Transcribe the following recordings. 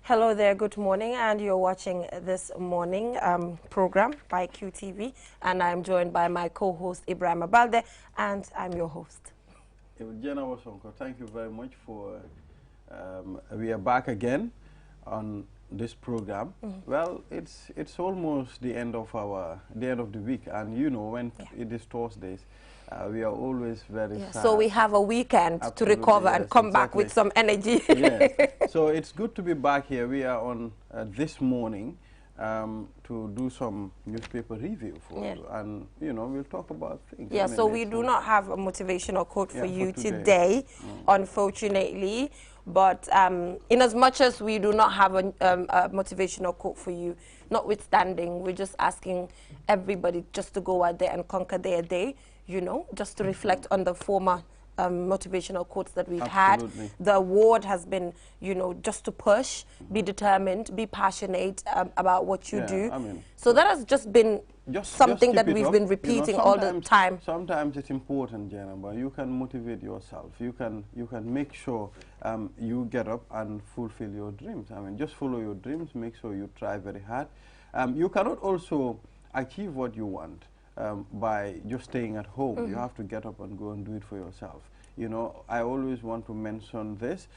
Hello there, good morning, and you're watching this morning program by QTV, and I'm joined by my co-host Ibrahim Abalde, and I'm your host. Jenna Wasonko, thank you very much for, we are back again on this program. Well, it's almost the end of the week, and you know when it is Thursdays, we are always very sad. So we have a weekend to recover and come back with some energy. Yes. So it's good to be back here. We are on this morning to do some newspaper review for you, and you know we'll talk about things. Yeah. So we do not have a motivational quote for you today, unfortunately. But in as much as we do not have a motivational quote for you, notwithstanding, we're just asking everybody just to go out there and conquer their day. You know, just to reflect on the former motivational quotes that we've had. The award has been, you know, just to push, be determined, be passionate about what you do. I mean, so that has just been something that we've been repeating all the time. Sometimes it's important, Jenna, but you can motivate yourself. You can make sure you get up and fulfill your dreams. I mean, just follow your dreams, make sure you try very hard. You cannot also achieve what you want by just staying at home. You have to get up and go and do it for yourself. You know, I always want to mention this.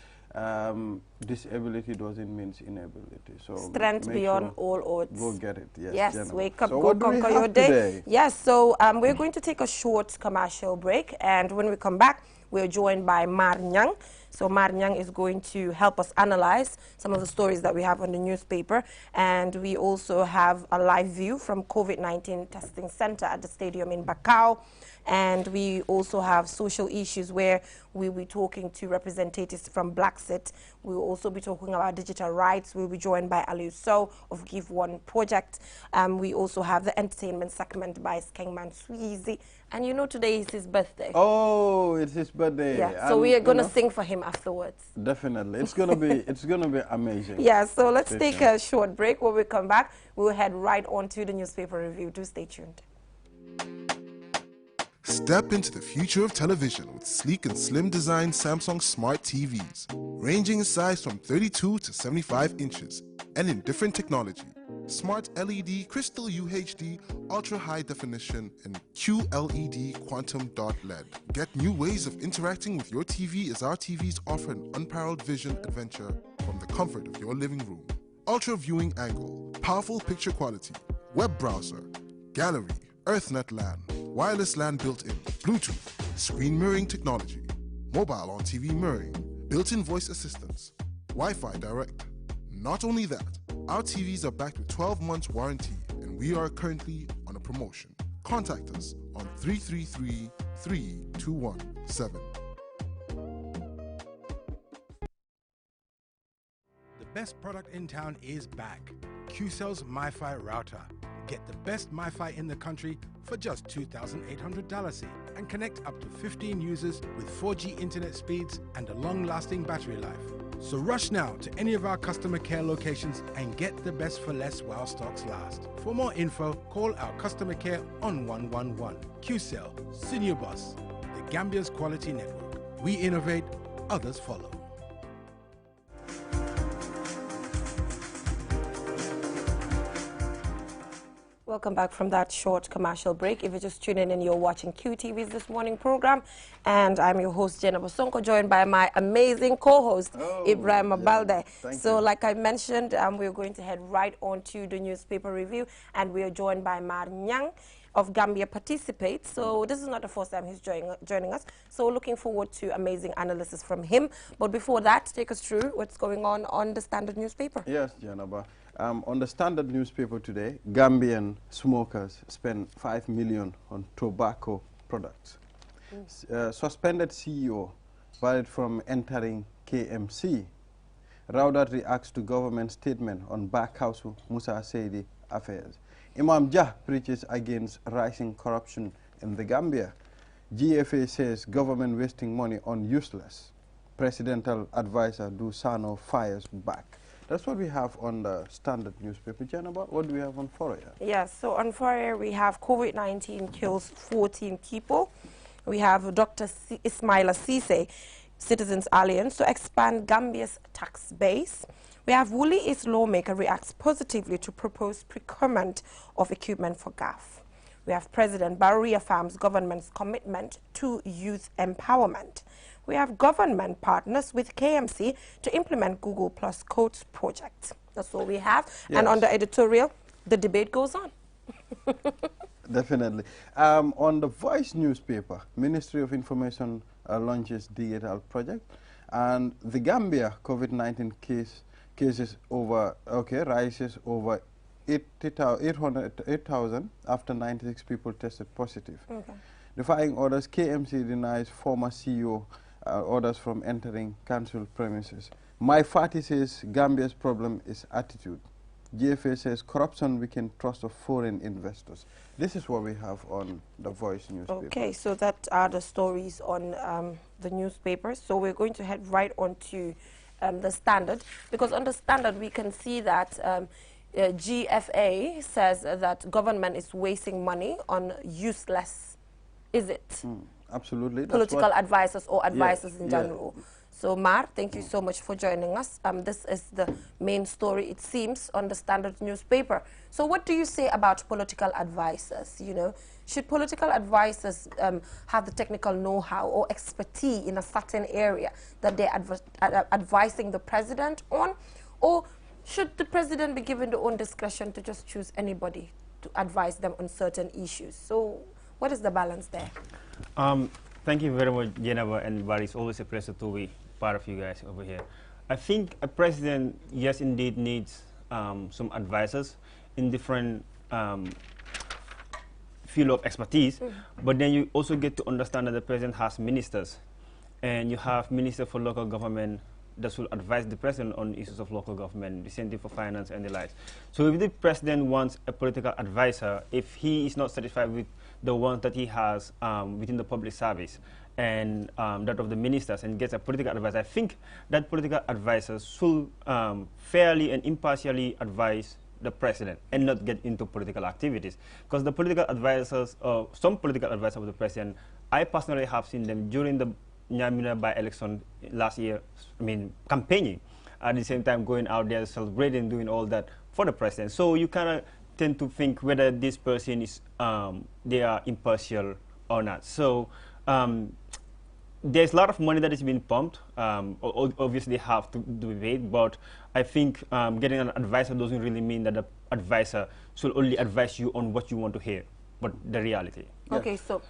Disability doesn't mean inability. So strength beyond all odds. Go get it. Yes. Yes. Wake up. So go conquer your day. Today? Yes. So we're going to take a short commercial break, and when we come back, we're joined by Mar Nyang. So Mar Nyang is going to help us analyze some of the stories that we have on the newspaper. And we also have a live view from COVID-19 testing center at the stadium in Bakau. And we also have social issues where we'll be talking to representatives from Blacksit. We'll also be talking about digital rights. We'll be joined by Aliu So of Give One Project. We also have the entertainment segment by Skengman Sweezy. And you know today is his birthday. Oh, it's his birthday. Yeah, so we are going to sing for him afterwards. Definitely. It's going to be amazing. Yeah, so let's take a short break. When we come back, we'll head right on to the newspaper review. Do stay tuned. Step into the future of television with sleek and slim design Samsung Smart TVs, ranging in size from 32 to 75 inches and in different technology. Smart LED, Crystal UHD, Ultra High Definition, and QLED Quantum Dot LED. Get new ways of interacting with your TV as our TVs offer an unparalleled vision adventure from the comfort of your living room. Ultra Viewing Angle, powerful picture quality, web browser, gallery, EarthNet LAN, wireless LAN built-in, Bluetooth, screen mirroring technology, mobile on TV mirroring, built-in voice assistance, Wi-Fi direct. Not only that, our TVs are backed with 12 months warranty, and we are currently on a promotion. Contact us on 333-3217. The best product in town is back. QCell's MiFi router. Get the best MiFi in the country for just $2,800 and connect up to 15 users with 4G internet speeds and a long-lasting battery life. So rush now to any of our customer care locations and get the best for less while stocks last. For more info, call our customer care on 111. QCell, Senior Boss, the Gambia's quality network. We innovate, others follow. Welcome back from that short commercial break. If you're just tuning in, you're watching QTV's This Morning program, and I'm your host, Jenna Bosonko, joined by my amazing co-host, Ibrahim Abalde. So like I mentioned, we're going to head right on to the newspaper review, and we are joined by Mar Nyang of Gambia Participates. So this is not the first time he's joining us. So looking forward to amazing analysis from him. But before that, take us through what's going on the Standard newspaper. Yes, Janaba. On the Standard newspaper today, Gambian smokers spend $5 million on tobacco products. Suspended CEO barred from entering KMC. Raudat reacts to government statement on Backhouse Musa Seydi affairs. Imam Jah preaches against rising corruption in the Gambia. GFA says government wasting money on useless. Presidential advisor Dusano fires back. That's what we have on the Standard newspaper. Janaba, what do we have on Fourier? Yes, so on Fourier we have COVID-19 kills 14 people. We have Dr. Ismaila Cisse, Citizens Alliance, to expand Gambia's tax base. We have Woolly East lawmaker reacts positively to proposed procurement of equipment for GAF. We have President Barrow reaffirms government's commitment to youth empowerment. We have government partners with KMC to implement Google Plus Codes project. That's all we have. Yes. And on the editorial, the debate goes on. Definitely. On the Voice newspaper, Ministry of Information launches digital project, and the Gambia COVID-19 cases rises over 8,000 after 96 people tested positive. Okay. Defying orders, KMC denies former CEO orders from entering council premises. My party says Gambia's problem is attitude. GFA says corruption weakens trust of foreign investors. This is what we have on the Voice newspaper. Okay, so that are the stories on the newspapers. So we're going to head right on to the Standard, because on the Standard we can see that GFA says that government is wasting money on useless, is it? Absolutely. Political advisors or advisors in general. So, Mar, thank you so much for joining us. This is the main story, it seems, on the Standard newspaper. So what do you say about political advisors? You know, should political advisors have the technical know-how or expertise in a certain area that they're advising the president on? Or should the president be given their own discretion to just choose anybody to advise them on certain issues? So what is the balance there? Thank you very much, Jennifer and Barry. It's always a pleasure to be part of you guys over here. I think a president, yes, indeed, needs some advisors in different field of expertise, but then you also get to understand that the president has ministers, and you have minister for local government that will advise the president on issues of local government, the Center for Finance and the likes. So if the president wants a political advisor, if he is not satisfied with the ones that he has within the public service and that of the ministers, and gets a political advisor, I think that political advisors should fairly and impartially advise the president and not get into political activities. Because the political advisors, some political advisors of the president, I personally have seen them during the Nyamina by-election last year, campaigning, at the same time going out there celebrating, doing all that for the president. So you kind of tend to think whether this person is, they are impartial or not. So there's a lot of money that is being pumped. Obviously have to debate, but I think getting an advisor doesn't really mean that the advisor should only advise you on what you want to hear, but the reality. Yeah. Okay, so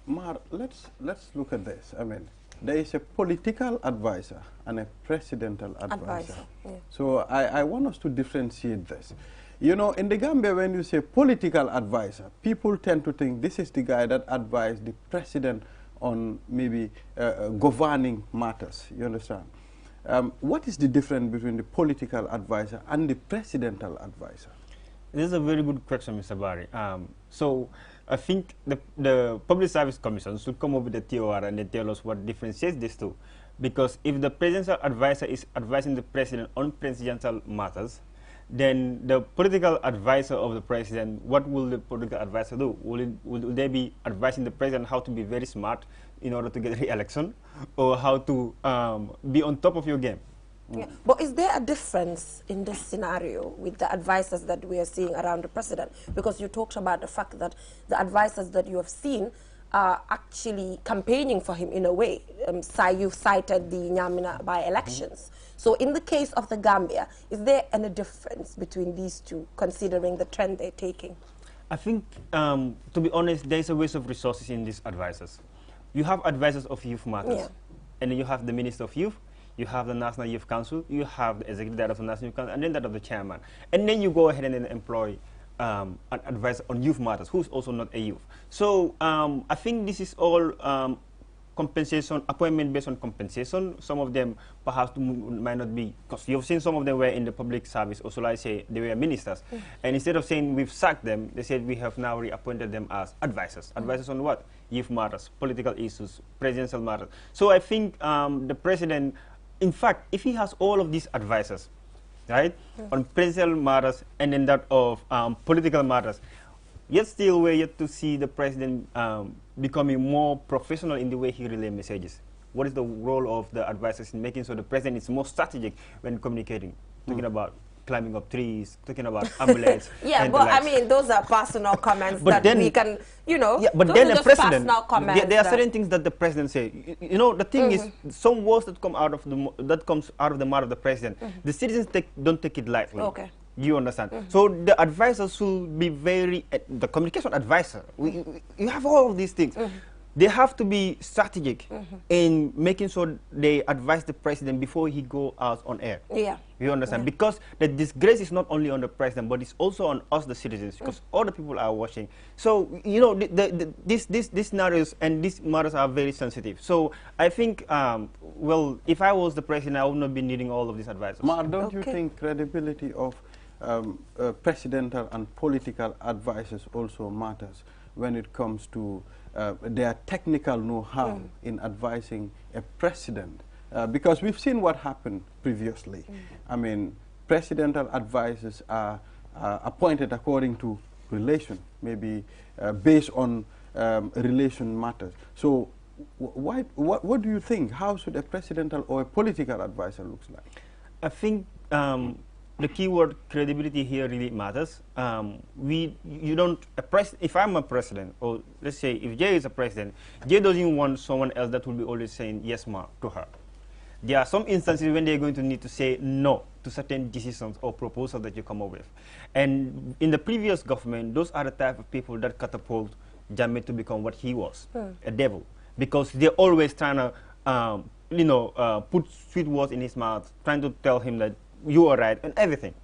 Mar, let's look at this. I mean, there is a political advisor and a presidential advisor. Yeah. So I want us to differentiate this. You know, in the Gambia, when you say political advisor, people tend to think this is the guy that advised the president on maybe governing matters. You understand? What is the difference between the political advisor and the presidential advisor? This is a very good question, Mr. Barry. So I think the Public Service Commission should come up with a TOR and they tell us what differentiates these two. Because if the presidential advisor is advising the president on presidential matters, then the political advisor of the president, what will the political advisor do? Will they be advising the president how to be very smart in order to get re-election, or how to be on top of your game? Yeah. But is there a difference in this scenario with the advisors that we are seeing around the president? Because you talked about the fact that the advisors that you have seen are actually campaigning for him in a way. You cited the Nyamina by-elections. So in the case of the Gambia, is there any difference between these two, considering the trend they're taking? I think, to be honest, there is a waste of resources in these advisors. You have advisors of youth matters, and then you have the Minister of Youth, you have the National Youth Council, you have the Executive Director of the National Youth Council, and then that of the Chairman. And then you go ahead and then employ an advisor on youth matters, who's also not a youth. So I think this is all compensation, appointment based on compensation. Some of them perhaps might not be, because you've seen some of them were in the public service, or shall I say they were ministers. And instead of saying we've sacked them, they said we have now reappointed them as advisors. Advisors on what? Youth matters, political issues, presidential matters. So I think the president, in fact, if he has all of these advisors, right, on presidential matters and then that of political matters, yet still we're yet to see the president becoming more professional in the way he relays messages. What is the role of the advisors in making sure the president is more strategic when communicating? talking about climbing up trees, talking about amulets. Yeah, but I mean, those are personal comments but that then, we can, you know, yeah, but those then are the just president, personal comments. there are certain things that the president say. You know, the thing is, some words that come out of the mouth of the president, the citizens don't take it lightly. Okay. You understand? So the advisor should be very, the communication advisor, you have all of these things. They have to be strategic in making sure they advise the president before he go out on air. Yeah. You understand? Because the disgrace is not only on the president, but it's also on us, the citizens, because all the people are watching. So, you know, these scenarios and these matters are very sensitive. So I think, well, if I was the president, I would not be needing all of these advisors. Ma, don't you think credibility of presidential and political advisors also matters when it comes to their technical know-how in advising a president? Because we've seen what happened previously. I mean, presidential advisors are appointed according to relation, maybe based on relation matters. So what do you think? How should a presidential or a political advisor look like? I think the keyword credibility here really matters. If I'm a president, or let's say if Jay is a president, Jay doesn't want someone else that will be always saying yes, ma, to her. There are some instances when they're going to need to say no to certain decisions or proposals that you come up with. And in the previous government, those are the type of people that catapult Jammeh to become what he was, a devil. Because they're always trying to, put sweet words in his mouth, trying to tell him that you are right and everything.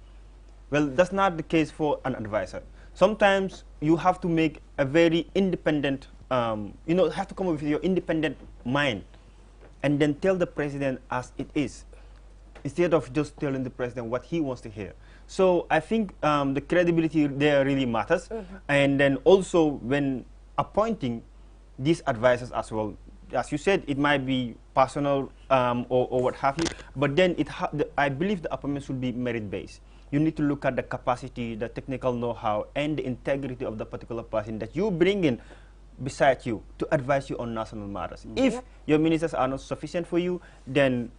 Well, that's not the case for an advisor. Sometimes you have to make a very independent, have to come up with your independent mind and then tell the president as it is, instead of just telling the president what he wants to hear. So I think the credibility there really matters. And then also when appointing these advisors as well, as you said, it might be personal or what have you, but then I believe the appointment should be merit-based. You need to look at the capacity, the technical know-how, and the integrity of the particular person that you bring in beside you to advise you on national matters. If your ministers are not sufficient for you, then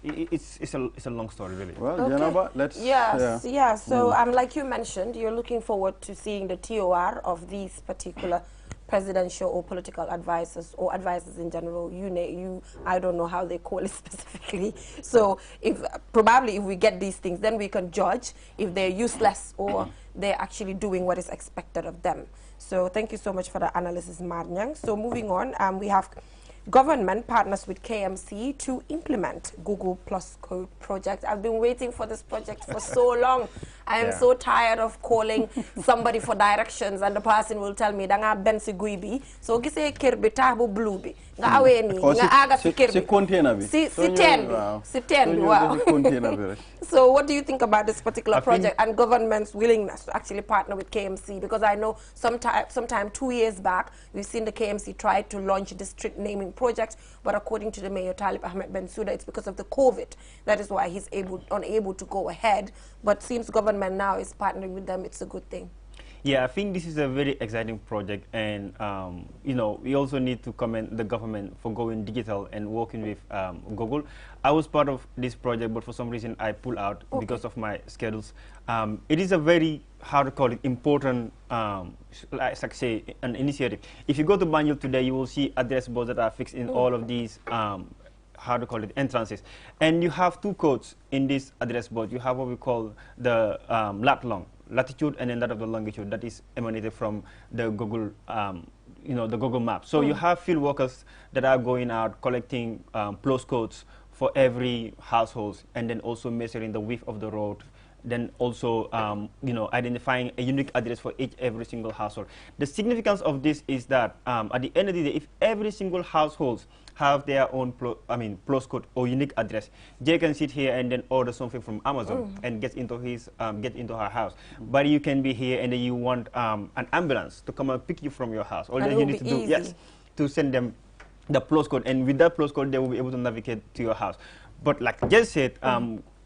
it's a long story, really. Well, Janaba, let's... Yes, so like you mentioned, you're looking forward to seeing the TOR of these particular presidential or political advisors, or advisors in general. I don't know how they call it specifically. So probably if we get these things, then we can judge if they're useless or they're actually doing what is expected of them. So thank you so much for the analysis, Marnyang. So moving on, we have government partners with KMC to implement Google Plus Code project. I've been waiting for this project for so long. I am so tired of calling somebody for directions and the person will tell me danga ben si guy bi so gisee kër bi taax bu blue bi nga awee nii nga aaga si kër bi si teen bi waaw. So what do you think about this particular project and government's willingness to actually partner with KMC? Because I know sometime 2 years back we've seen the KMC try to launch district naming project, but according to the mayor Talib Ahmed Bensouda, it's because of the COVID. That is why he's unable to go ahead. But seems government now is partnering with them. It's a good thing. Yeah, I think this is a very exciting project, and we also need to commend the government for going digital and working with Google. I was part of this project, but for some reason I pulled out because of my schedules. It is a very, how to call it, important, like say, an initiative. If you go to Banjul today, you will see address boards that are fixed in all of these how to call it, entrances. And you have two codes in this address board. You have what we call the latitude, and then that of the longitude that is emanated from the Google, the Google map. So you have field workers that are going out collecting postcodes for every household, and then also measuring the width of the road. Then also, identifying a unique address for every single household. The significance of this is that at the end of the day, if every single household have their own postcode or unique address, Jay can sit here and then order something from Amazon and get into her house. But you can be here and then you want an ambulance to come and pick you from your house. All that you need to do, to send them the postcode, and with that postcode, they will be able to navigate to your house. But like Jay said,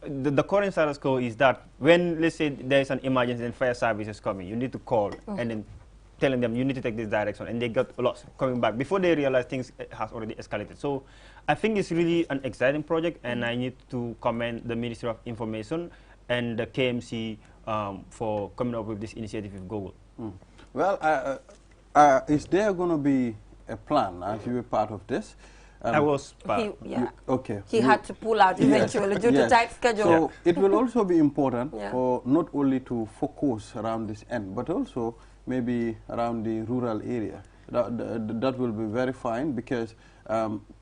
the current status quo is that when, let's say, there is an emergency and fire service is coming, you need to call and then telling them you need to take this direction, and they got lost coming back before they realize things has already escalated. So I think it's really an exciting project, and I need to commend the Ministry of Information and the KMC for coming up with this initiative with Google. Well, is there going to be a plan as you were part of this? I was part. He had to pull out eventually due to tight schedule. So it will also be important for not only to focus around this end, but also maybe around the rural area. That will be very fine, because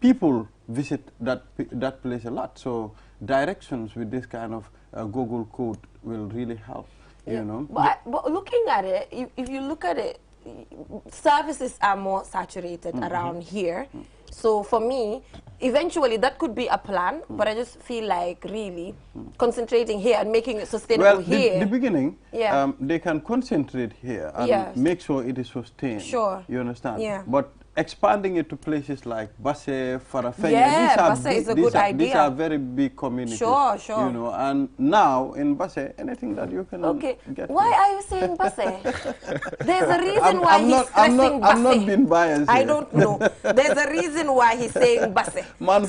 people visit that place a lot. So directions with this kind of Google code will really help. You know. But looking at it, if you look at it, services are more saturated around here. So for me, eventually that could be a plan, but I just feel like really concentrating here and making it sustainable here. The beginning, they can concentrate here and make sure it is sustained. Sure. You understand? Yeah. But expanding it to places like Basse, Farafenni, Basse is a good idea. These are very big communities. Sure, sure. You know, and now in Basse, anything that you can get. Why are you saying Basse? There's a reason why he's stressing Basse. I'm not being biased. I don't know. There's a reason why he's saying Basse. Man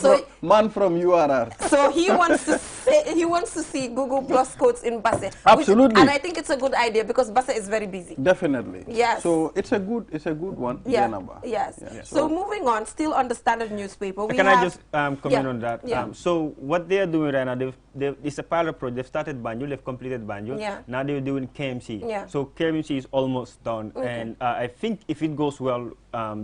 from URR. So he wants to see Google Plus codes in Basse. Absolutely. And I think it's a good idea because Basse is very busy. Definitely. Yes. So it's a good one. Yeah. Yes. Yeah. So moving on, still on the Standard newspaper. Can I just comment on that? So what they are doing right now, it's a pilot project. They've started Banjul, they've completed Banjul. Now they're doing KMC. So KMC is almost done. And I think if it goes well,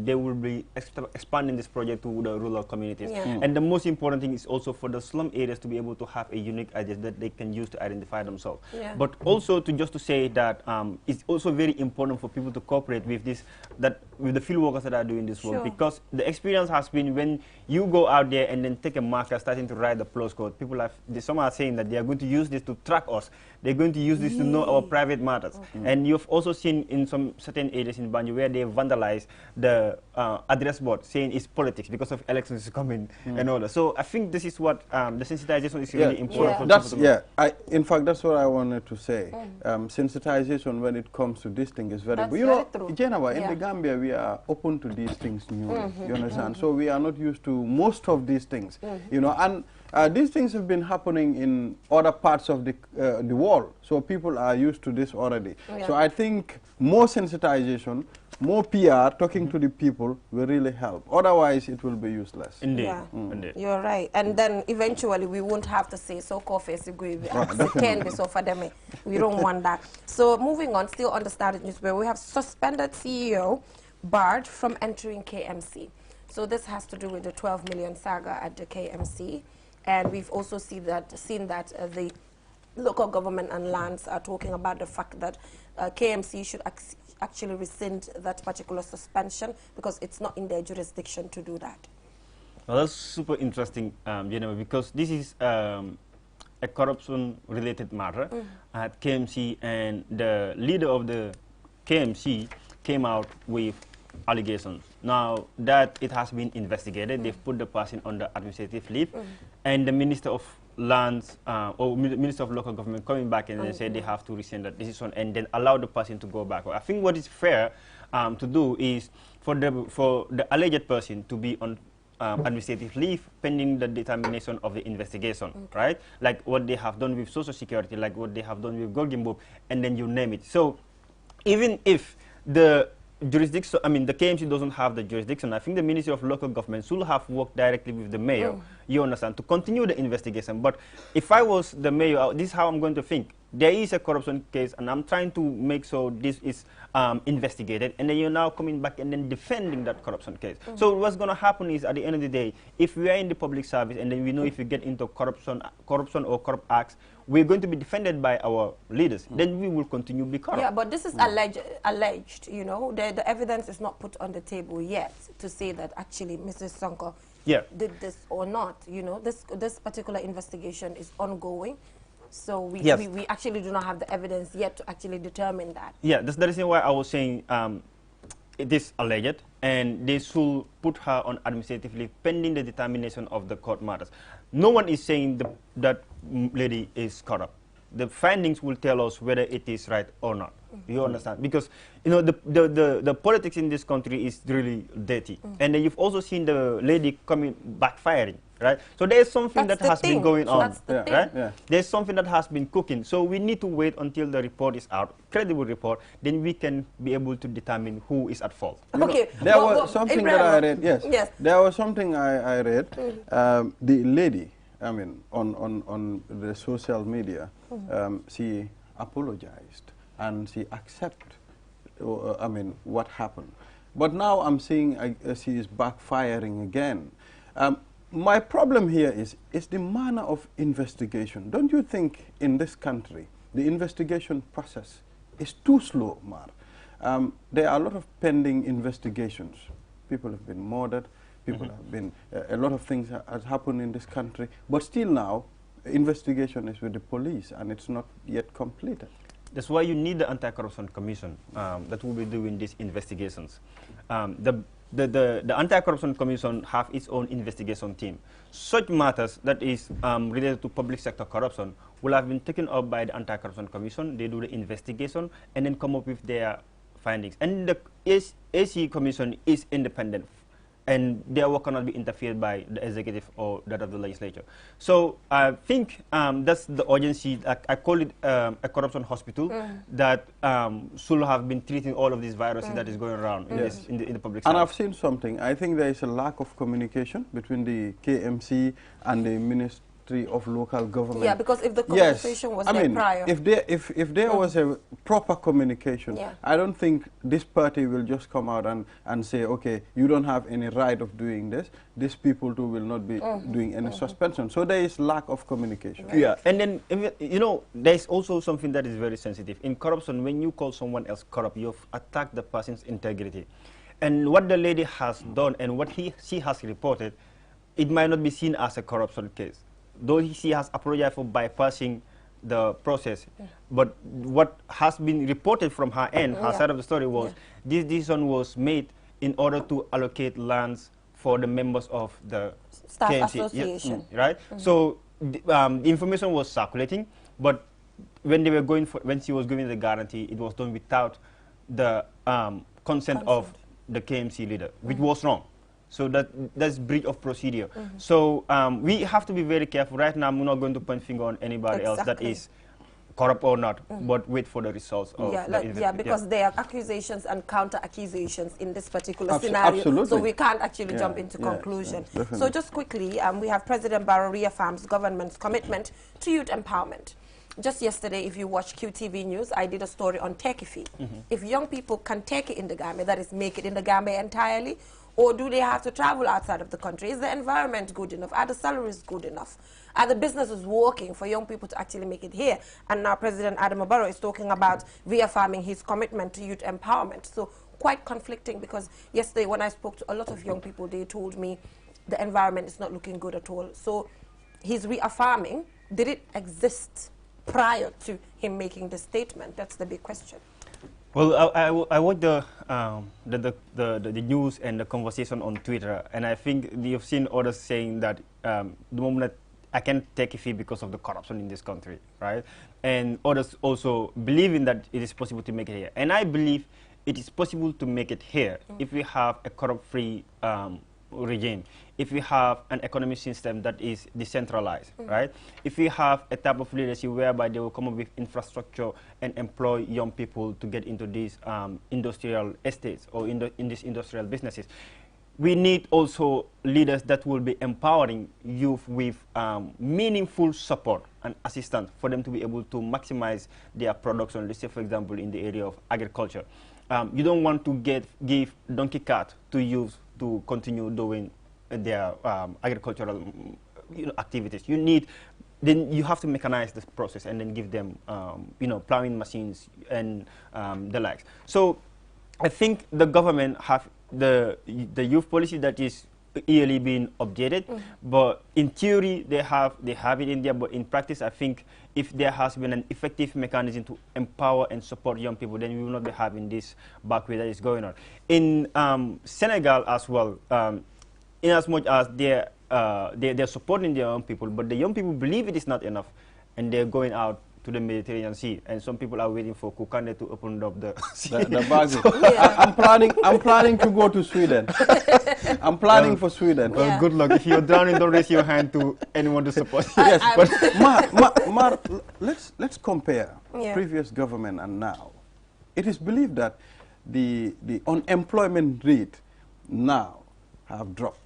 they will be expanding this project to the rural communities. And the most important thing is also for the slum areas to be able to have a unique address that they can use to identify themselves. But also to say that it's also very important for people to cooperate with with the field workers that are doing this work, because the experience has been when you go out there and then take a marker starting to write the plus code, people some are saying that they are going to use this to track us. They're going to use this to know our private matters. And you've also seen in some certain areas in Banjul where they vandalize the address board saying it's politics because of elections coming and all that. So I think this is what the sensitization is really important. In fact, that's what I wanted to say. Sensitization when it comes to this thing is very good. You know, Geneva, in the Gambia, we are open to these things newly. You understand? So we are not used to most of these things. You know, and these things have been happening in other parts of the world. So people are used to this already. So I think more sensitization, more PR, talking to the people will really help. Otherwise, it will be useless. Indeed. Indeed. You're right. And then eventually we won't have to say, so coffee, can be so for them. We don't want that. So moving on, still on the Standard newspaper, we have suspended CEO barred from entering KMC. So this has to do with the 12 million saga at the KMC. And we've also seen that the local government and lands are talking about the fact that KMC should actually rescind that particular suspension because it's not in their jurisdiction to do that. Well, that's super interesting, because this is a corruption-related matter at KMC, and the leader of the KMC came out with allegations. Now that it has been investigated, they've put the person under administrative leave, and the Minister of Lands or Minister of Local Government coming back and then say they have to rescind that decision and then allow the person to go back. I think what is fair to do is for the alleged person to be on administrative leave pending the determination of the investigation, right? Like what they have done with Social Security, like what they have done with Golden Bob, and then you name it. So even if the jurisdiction, the KMC doesn't have the jurisdiction, I think the Ministry of Local Government should have worked directly with the mayor, you understand, to continue the investigation. But if I was the mayor, this is how I'm going to think. There is a corruption case, and I'm trying to make sure this is investigated, and then you're now coming back and then defending that corruption case. So what's going to happen is, at the end of the day, if we are in the public service, and then we know if we get into corruption or corrupt acts, we're going to be defended by our leaders. Then we will continue to be corrupt. Yeah, but this is alleged, you know. The evidence is not put on the table yet to say that actually Mr. Sonko did this or not. You know, this particular investigation is ongoing. So we actually do not have the evidence yet to actually determine that. Yeah, that's the reason why I was saying it is alleged, and they should put her on administrative leave pending the determination of the court matters. No one is saying that lady is corrupt. the findings will tell us whether it is right or not. You understand? Because, you know, the politics in this country is really dirty. And then you've also seen the lady coming backfiring, right? So there's something that has been going on, right? There's something that has been cooking. So we need to wait until the report is out, credible report, then we can be able to determine who is at fault. Okay. There was something that I read, yes. There was something I read. The lady, I mean, on the social media, she apologized and she accepted, I mean, what happened. But now I'm seeing she is backfiring again. My problem here is the manner of investigation. Don't you think in this country the investigation process is too slow, Mar? There are a lot of pending investigations. People have been murdered. People have been, a lot of things has happened in this country. But still now, investigation is with the police and it's not yet completed. That's why you need the Anti-Corruption Commission that will be doing these investigations. The Anti-Corruption Commission have its own investigation team. Such matters that is related to public sector corruption will have been taken up by the Anti-Corruption Commission. They do the investigation and then come up with their findings. And the AC Commission is independent, and their work cannot be interfered by the executive or that of the legislature. So I think that's the urgency. I call it a corruption hospital that should have been treating all of these viruses that is going around in the public sector. And I've seen something. I think there is a lack of communication between the KMC and the Ministry of Local Government. Yeah, because if the conversation was there prior. If there was a proper communication, I don't think this party will just come out and say, okay, you don't have any right of doing this. These people too will not be doing any suspension. So there is lack of communication. Right. Yeah, and then, you know, there's also something that is very sensitive. In corruption, when you call someone else corrupt, you've attacked the person's integrity. And what the lady has done and what she has reported, it might not be seen as a corruption case. Though she has apologized for bypassing the process, but what has been reported from her end, her side of the story was this decision was made in order to allocate lands for the members of the staff KMC, association, right? So the information was circulating, but when they were when she was giving the guarantee, it was done without the consent of the KMC leader, which was wrong. So that's breach of procedure. So we have to be very careful. Right now, I'm not going to point finger on anybody else that is corrupt or not, but wait for the results of because there are accusations and counter-accusations in this particular scenario. So we can't actually jump into conclusion. So just quickly, we have President Barrow reaffirms government's commitment to youth empowerment. Just yesterday, if you watch QTV News, I did a story on Take Fee. If young people can take it in the Gambia, that is make it in the Gambia entirely, or do they have to travel outside of the country? Is the environment good enough? Are the salaries good enough? Are the businesses working for young people to actually make it here? And now President Adama Barrow is talking about reaffirming his commitment to youth empowerment. So quite conflicting, because yesterday when I spoke to a lot of young people, they told me the environment is not looking good at all. So he's reaffirming. Did it exist prior to him making the statement? That's the big question. Well, I watched the news and the conversation on Twitter, and I think you've seen others saying that the moment that I can't take a fee because of the corruption in this country, right? And others also believing that it is possible to make it here. And I believe it is possible to make it here if we have a corrupt-free regime, if we have an economic system that is decentralized, right? If we have a type of leadership whereby they will come up with infrastructure and employ young people to get into these industrial estates or in these industrial businesses. We need also leaders that will be empowering youth with meaningful support and assistance for them to be able to maximize their production. Let's say, for example, in the area of agriculture. You don't want to give donkey cart to youth to continue doing their agricultural activities. Then you have to mechanize this process and then give them plowing machines and the likes. So I think the government have the youth policy that is yearly being updated, but in theory they have it in there, but in practice I think if there has been an effective mechanism to empower and support young people, then we will not be having this backway that is going on. In Senegal as well, in as much as they're supporting their young people, but the young people believe it is not enough, and they're going out to the Mediterranean Sea, and some people are waiting for Kukande to open up the sea. The baggage. I'm planning to go to Sweden. I'm planning for Sweden. Well, good luck. If you're drowning, don't raise your hand to anyone to support you. Yes, but Mar, let's compare previous government and now. It is believed that the unemployment rate now have dropped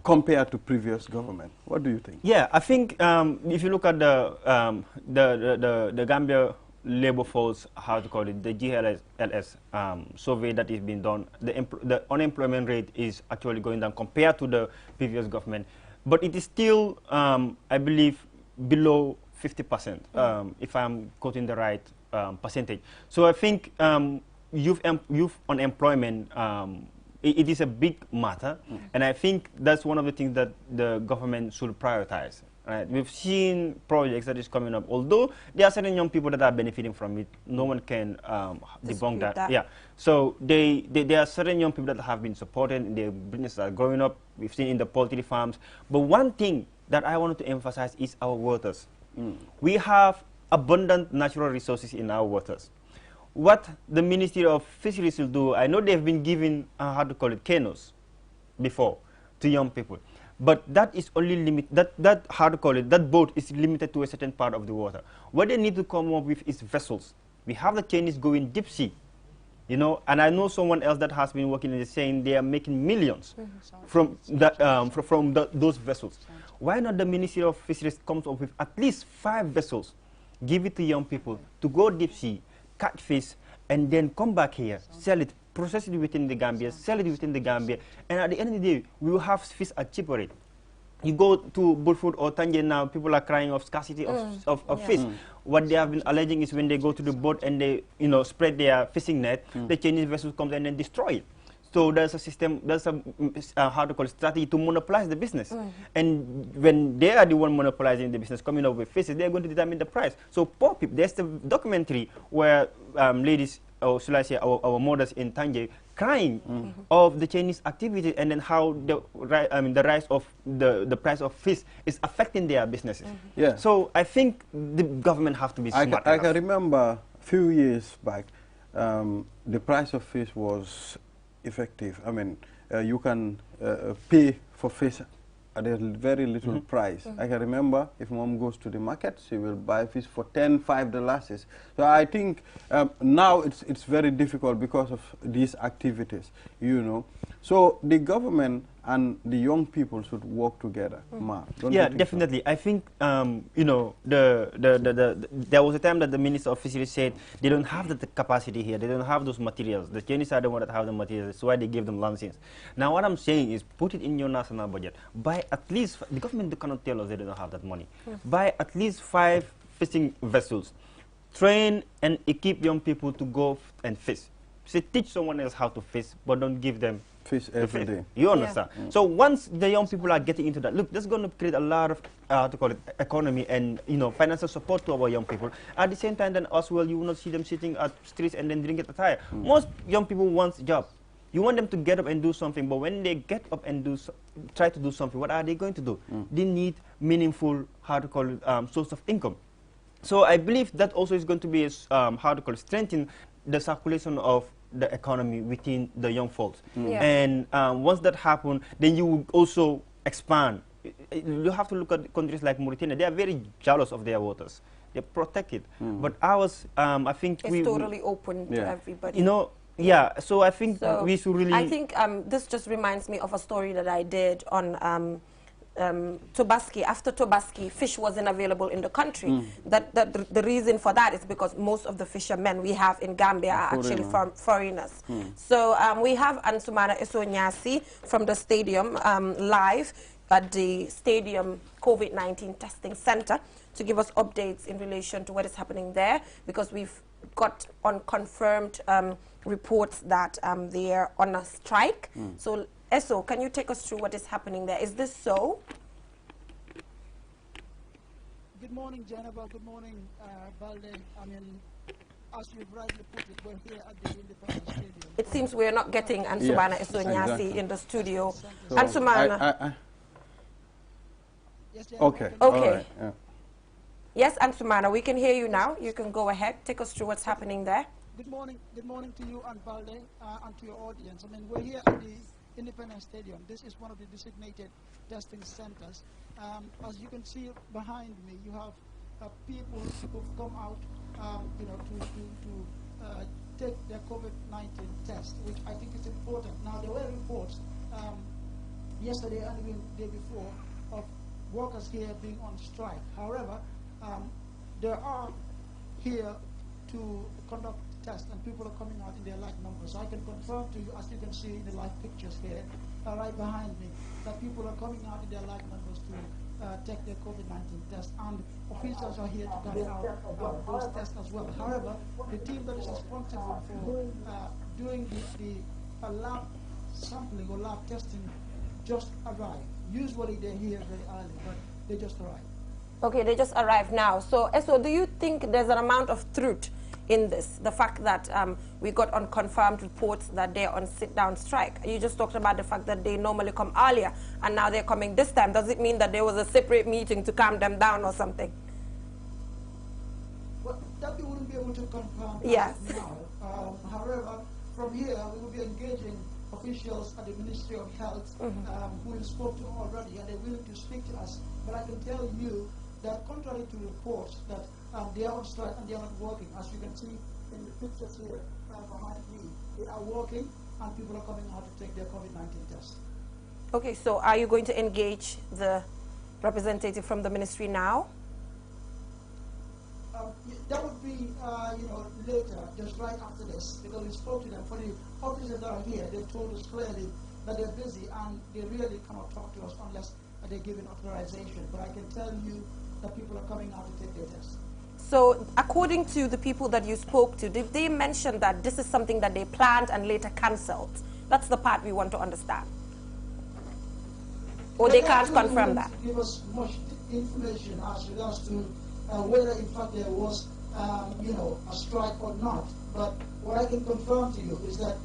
compared to previous government. What do you think? Yeah, I think if you look at the Gambia labor force, how to call it, the GLS survey that is being done, the unemployment rate is actually going down compared to the previous government, but it is still, I believe, below 50%, if I'm quoting the right percentage. So I think youth unemployment, it is a big matter, and I think that's one of the things that the government should prioritize. Right? We've seen projects that is coming up, although there are certain young people that are benefiting from it. No one can debunk that. Yeah. So there are certain young people that have been supported, and their businesses are growing up. We've seen in the poultry farms. But one thing that I wanted to emphasize is our waters. We have abundant natural resources in our waters. What the Ministry of Fisheries will do, I know they've been giving, how to call it, canoes before to young people. But that is only limited, that boat is limited to a certain part of the water. What they need to come up with is vessels. We have the Chinese going deep sea, you know, and I know someone else that has been working in the saying they are making millions from those vessels. Why not the Ministry of Fisheries comes up with at least 5 vessels, give it to young people to go deep sea, catch fish, and then come back here, sell it, process it within the Gambia, sell it within the Gambia, and at the end of the day, we will have fish at cheaper rate. You go to Burfoot or Tangier now, people are crying of scarcity of fish. What they have been alleging is when they go to the boat and they, you know, spread their fishing net, the Chinese vessels come and then destroy it. So there's a system, there's a how to call it, strategy to monopolize the business. And when they are the one monopolizing the business, coming up with fishes, they're going to determine the price. So poor people, there's the documentary where ladies, or should I say our mothers in Tangier, crying of the Chinese activity, and then how the rise of the price of fish is affecting their businesses. Yeah. So I think the government have to be smart. I can remember a few years back, the price of fish was effective. I mean, you can pay for fish at a very little price. I can remember if mom goes to the market, she will buy fish for $5. So I think now it's very difficult because of these activities, you know. So the government and the young people should work together. Yeah, definitely. So? I think you know, there was a time that the Minister of Fisheries said they don't have the capacity here. They don't have those materials. The Chinese are the ones that have the materials. That's why they give them license. Now what I'm saying is put it in your national budget. Buy at least, the government cannot tell us they don't have that money. Buy at least 5 fishing vessels. Train and equip young people to go and fish. Say, teach someone else how to fish, but don't give them fish every day. You understand? So once the young people are getting into that, look, that's going to create a lot of, to call it, economy and, you know, financial support to our young people. At the same time, then as well, you will not see them sitting at streets and then drinking a tire. Most young people want a job. You want them to get up and do something, but when they get up and try to do something, what are they going to do? They need meaningful, how to call it, source of income. So I believe that also is going to be, how to call it, strengthen the circulation of the economy within the young folks. And once that happens, then you will also expand. You have to look at countries like Mauritania. They are very jealous of their waters. They're protected. But ours, I think it's totally open to everybody. You know, so I think we should really... I think this just reminds me of a story that I did on Tobaski. After Tobaski, fish wasn't available in the country. The reason for that is because most of the fishermen we have in Gambia are actually foreigners. So we have Ansumana Esonyasi from the stadium live at the stadium COVID-19 testing center to give us updates in relation to what is happening there, because we've got unconfirmed reports that they are on a strike. So Eso, can you take us through what is happening there? Is this so? Good morning, Jennifer. Good morning, Balde. I mean, as you've rightly put it, we're here at the Independence Stadium. It seems we're not getting Ansumana Esonyasi in the studio. So Ansumana. Yes, okay. Okay. Yes, Ansumana, we can hear you now. You can go ahead. Take us through what's happening there. Good morning to you and Balde and to your audience. I mean, we're here at the Independence Stadium. This is one of the designated testing centers. As you can see behind me, you have people who've come out, you know, to take their COVID-19 test, which I think is important. Now, there were reports yesterday and even the day before of workers here being on strike. However, there are here to conduct tests, and people are coming out in their large numbers. So I can confirm to you, as you can see in the live pictures here, right behind me, that people are coming out in their large numbers to take their COVID-19 test, and officials are here to carry out those tests as well. However, the team that is responsible for doing the lab sampling or lab testing just arrived. Usually they're here very early, but they just arrived. Okay, they just arrived now. So, do you think there's an amount of truth in this? The fact that we got unconfirmed reports that they're on sit-down strike. You just talked about the fact that they normally come earlier, and now they're coming this time. Does it mean that there was a separate meeting to calm them down or something? Well, that we wouldn't be able to confirm yes. now. However, from here, we will be engaging officials at the Ministry of Health who we spoke to already, and they're willing to speak to us. But I can tell you that contrary to reports that they are on strike and they are not working, as you can see in the pictures here behind me, they are working and people are coming out to take their COVID-19 test. Okay, so are you going to engage the representative from the ministry now? That would be, you know, later, just right after this, because we spoke to them. For the officers that are here, they've told us clearly that they're busy and they really cannot talk to us unless they're given authorization. But I can tell you that people are coming out to take their test. So, according to the people that you spoke to, did they mention that this is something that they planned and later cancelled? That's the part we want to understand. Or they can't confirm that? Give us much information as regards to whether in fact there was, you know, a strike or not. But what I can confirm to you is that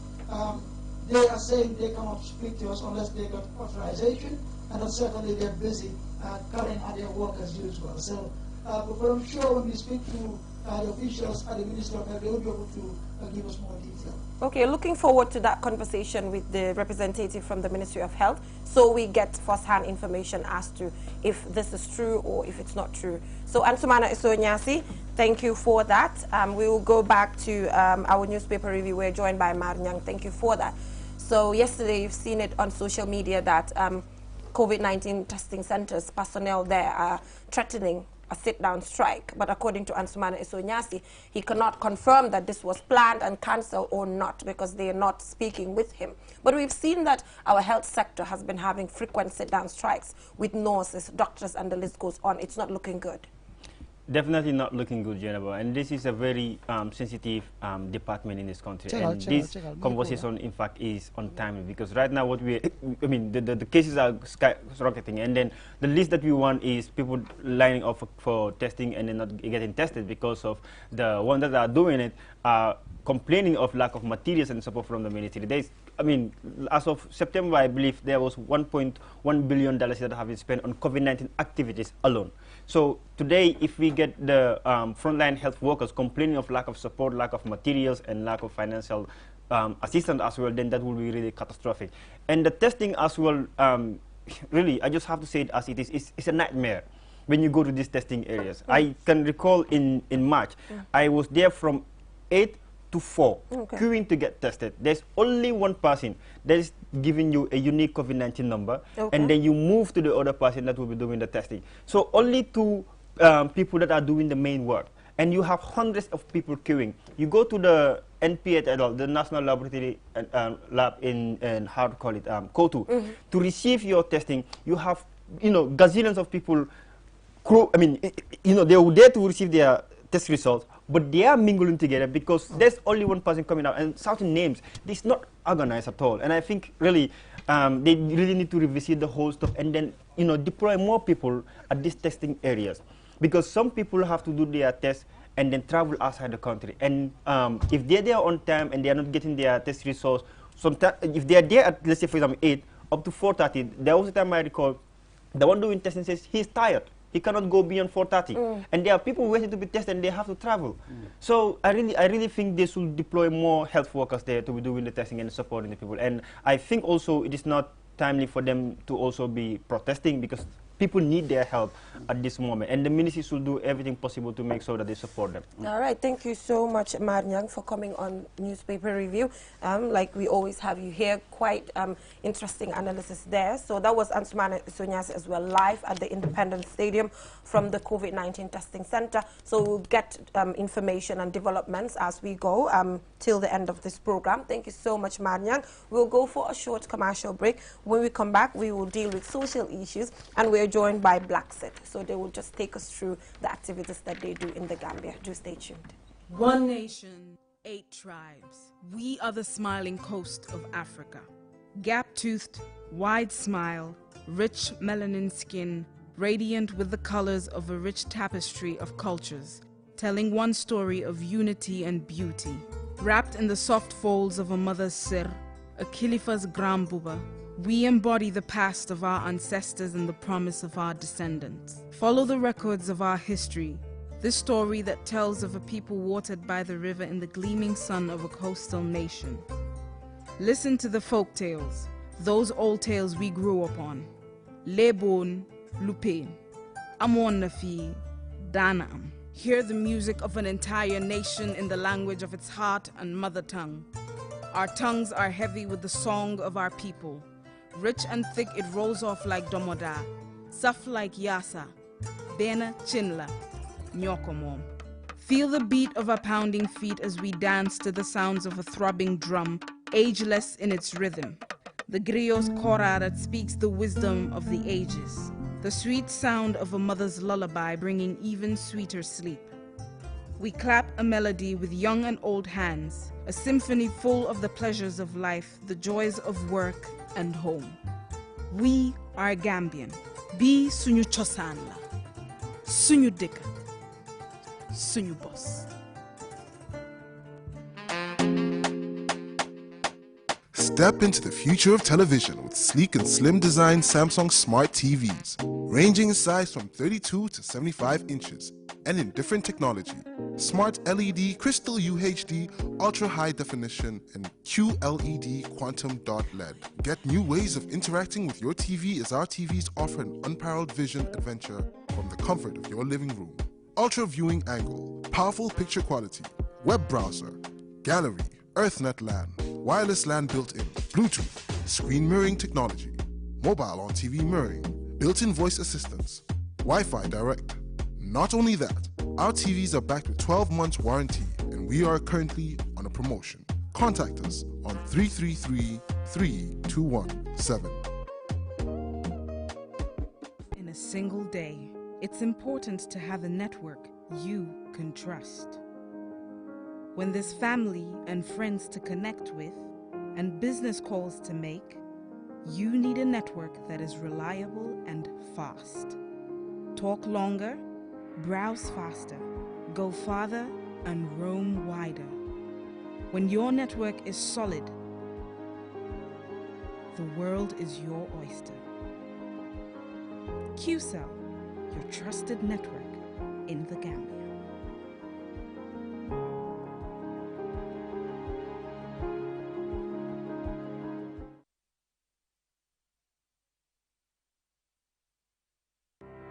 they are saying they cannot speak to us unless they got authorization, and that certainly they're busy carrying out their work as usual. So, but I'm sure when we speak to the officials at the Ministry of Health, they will be able to give us more detail. Okay, looking forward to that conversation with the representative from the Ministry of Health, so we get first-hand information as to if this is true or if it's not true. So, Ansumana Isonyasi, thank you for that. We will go back to our newspaper review. We're joined by Marnyang. Thank you for that. So, yesterday you've seen it on social media that COVID-19 testing centers, personnel there are threatening a sit-down strike. But according to Ansumana Isonyasi, he cannot confirm that this was planned and cancelled or not because they are not speaking with him. But we've seen that our health sector has been having frequent sit-down strikes with nurses, doctors, and the list goes on. It's not looking good. Definitely not looking good, Jennifer. And this is a very sensitive department in this country. This conversation, in fact, is untimely because right now, the cases are skyrocketing, and then the least that we want is people lining up for testing and then not getting tested because of the ones that are doing it are complaining of lack of materials and support from the ministry. As of September, I believe there was $1.1 billion that have been spent on COVID-19 activities alone. So today, if we get the frontline health workers complaining of lack of support, lack of materials, and lack of financial assistance as well, then that will be really catastrophic. And the testing as well, really, I just have to say it as it is, it's a nightmare when you go to these testing areas. I can recall in March, I was there from 8 to 4, queuing to get tested. There's only one person that is giving you a unique COVID-19 number, and then you move to the other person that will be doing the testing. So only 2 people that are doing the main work, and you have hundreds of people queuing. You go to the NPH, the National Laboratory Lab in how to call it, KOTU, to receive your testing. You have, gazillions of people. They were there to receive their test results, but they are mingling together because there's only one person coming out and shouting names. This is not organized at all. And I think really they really need to revisit the whole stuff and then deploy more people at these testing areas, because some people have to do their tests and then travel outside the country. And if they're there on time and they are not getting their test results, sometimes if they are there at, let's say for example 8 up to 4:30, there was a time I recall the one doing testing says he's tired. he cannot go beyond 430. And there are people waiting to be tested and they have to travel. So I really think they should deploy more health workers there to be doing the testing and supporting the people. And I think also it is not timely for them to also be protesting, because people need their help at this moment, and the ministry should do everything possible to make sure that they support them. All right, thank you so much, Marnyang, for coming on Newspaper Review. Like we always have you here, quite interesting analysis there. So that was Ansumana Sonyas as well, live at the Independence Stadium from the COVID-19 testing center. So we'll get information and developments as we go till the end of this program. Thank you so much, Marnyang. We'll go for a short commercial break. When we come back, we will deal with social issues, and we're joined by Black Set. So they will just take us through the activities that they do in the Gambia. Do stay tuned. One nation, 8 tribes. We are the smiling coast of Africa. Gap-toothed, wide smile, rich melanin skin, radiant with the colors of a rich tapestry of cultures, telling one story of unity and beauty. Wrapped in the soft folds of a mother's sir, a Khalifa's grambuba, we embody the past of our ancestors and the promise of our descendants. Follow the records of our history, this story that tells of a people watered by the river in the gleaming sun of a coastal nation. Listen to the folk tales, those old tales we grew up on. Lebon, Lupain, Amon Nafi, Danaam. Hear the music of an entire nation in the language of its heart and mother tongue. Our tongues are heavy with the song of our people. Rich and thick it rolls off like domoda, soft like yasa, bena chinla, nyokomom. Feel the beat of our pounding feet as we dance to the sounds of a throbbing drum, ageless in its rhythm. The griot's kora that speaks the wisdom of the ages. The sweet sound of a mother's lullaby bringing even sweeter sleep. We clap a melody with young and old hands, a symphony full of the pleasures of life, the joys of work and home. We are Gambian. Bi sunyu chosan la, sunyu dika, sunyu boss. Step into the future of television with sleek and slim design Samsung Smart TVs, ranging in size from 32 to 75 inches, and in different technology: Smart LED, Crystal UHD, Ultra High Definition, and QLED Quantum Dot LED. Get new ways of interacting with your TV as our TVs offer an unparalleled vision adventure from the comfort of your living room. Ultra Viewing Angle, powerful picture quality, web browser, gallery, EarthNet LAN, wireless LAN built-in, Bluetooth, screen mirroring technology, mobile on TV mirroring, built-in voice assistance, Wi-Fi direct. Not only that, our TVs are backed with 12 months warranty, and we are currently on a promotion. Contact us on 333-3217. In a single day, it's important to have a network you can trust. When there's family and friends to connect with and business calls to make, you need a network that is reliable and fast. Talk longer, browse faster, go farther, and roam wider. When your network is solid, the world is your oyster. QCell, your trusted network in the Gambia.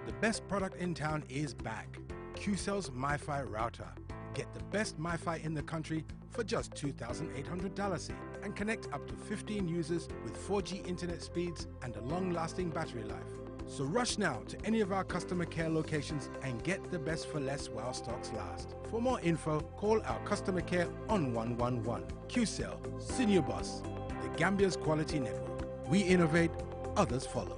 The best product in town is back. QCell's MiFi router. Get the best MiFi in the country for just $2,800 and connect up to 15 users with 4G internet speeds and a long-lasting battery life. So rush now to any of our customer care locations and get the best for less while stocks last. For more info, call our customer care on 111. QCell, Senior Boss, the Gambia's quality network. We innovate, others follow.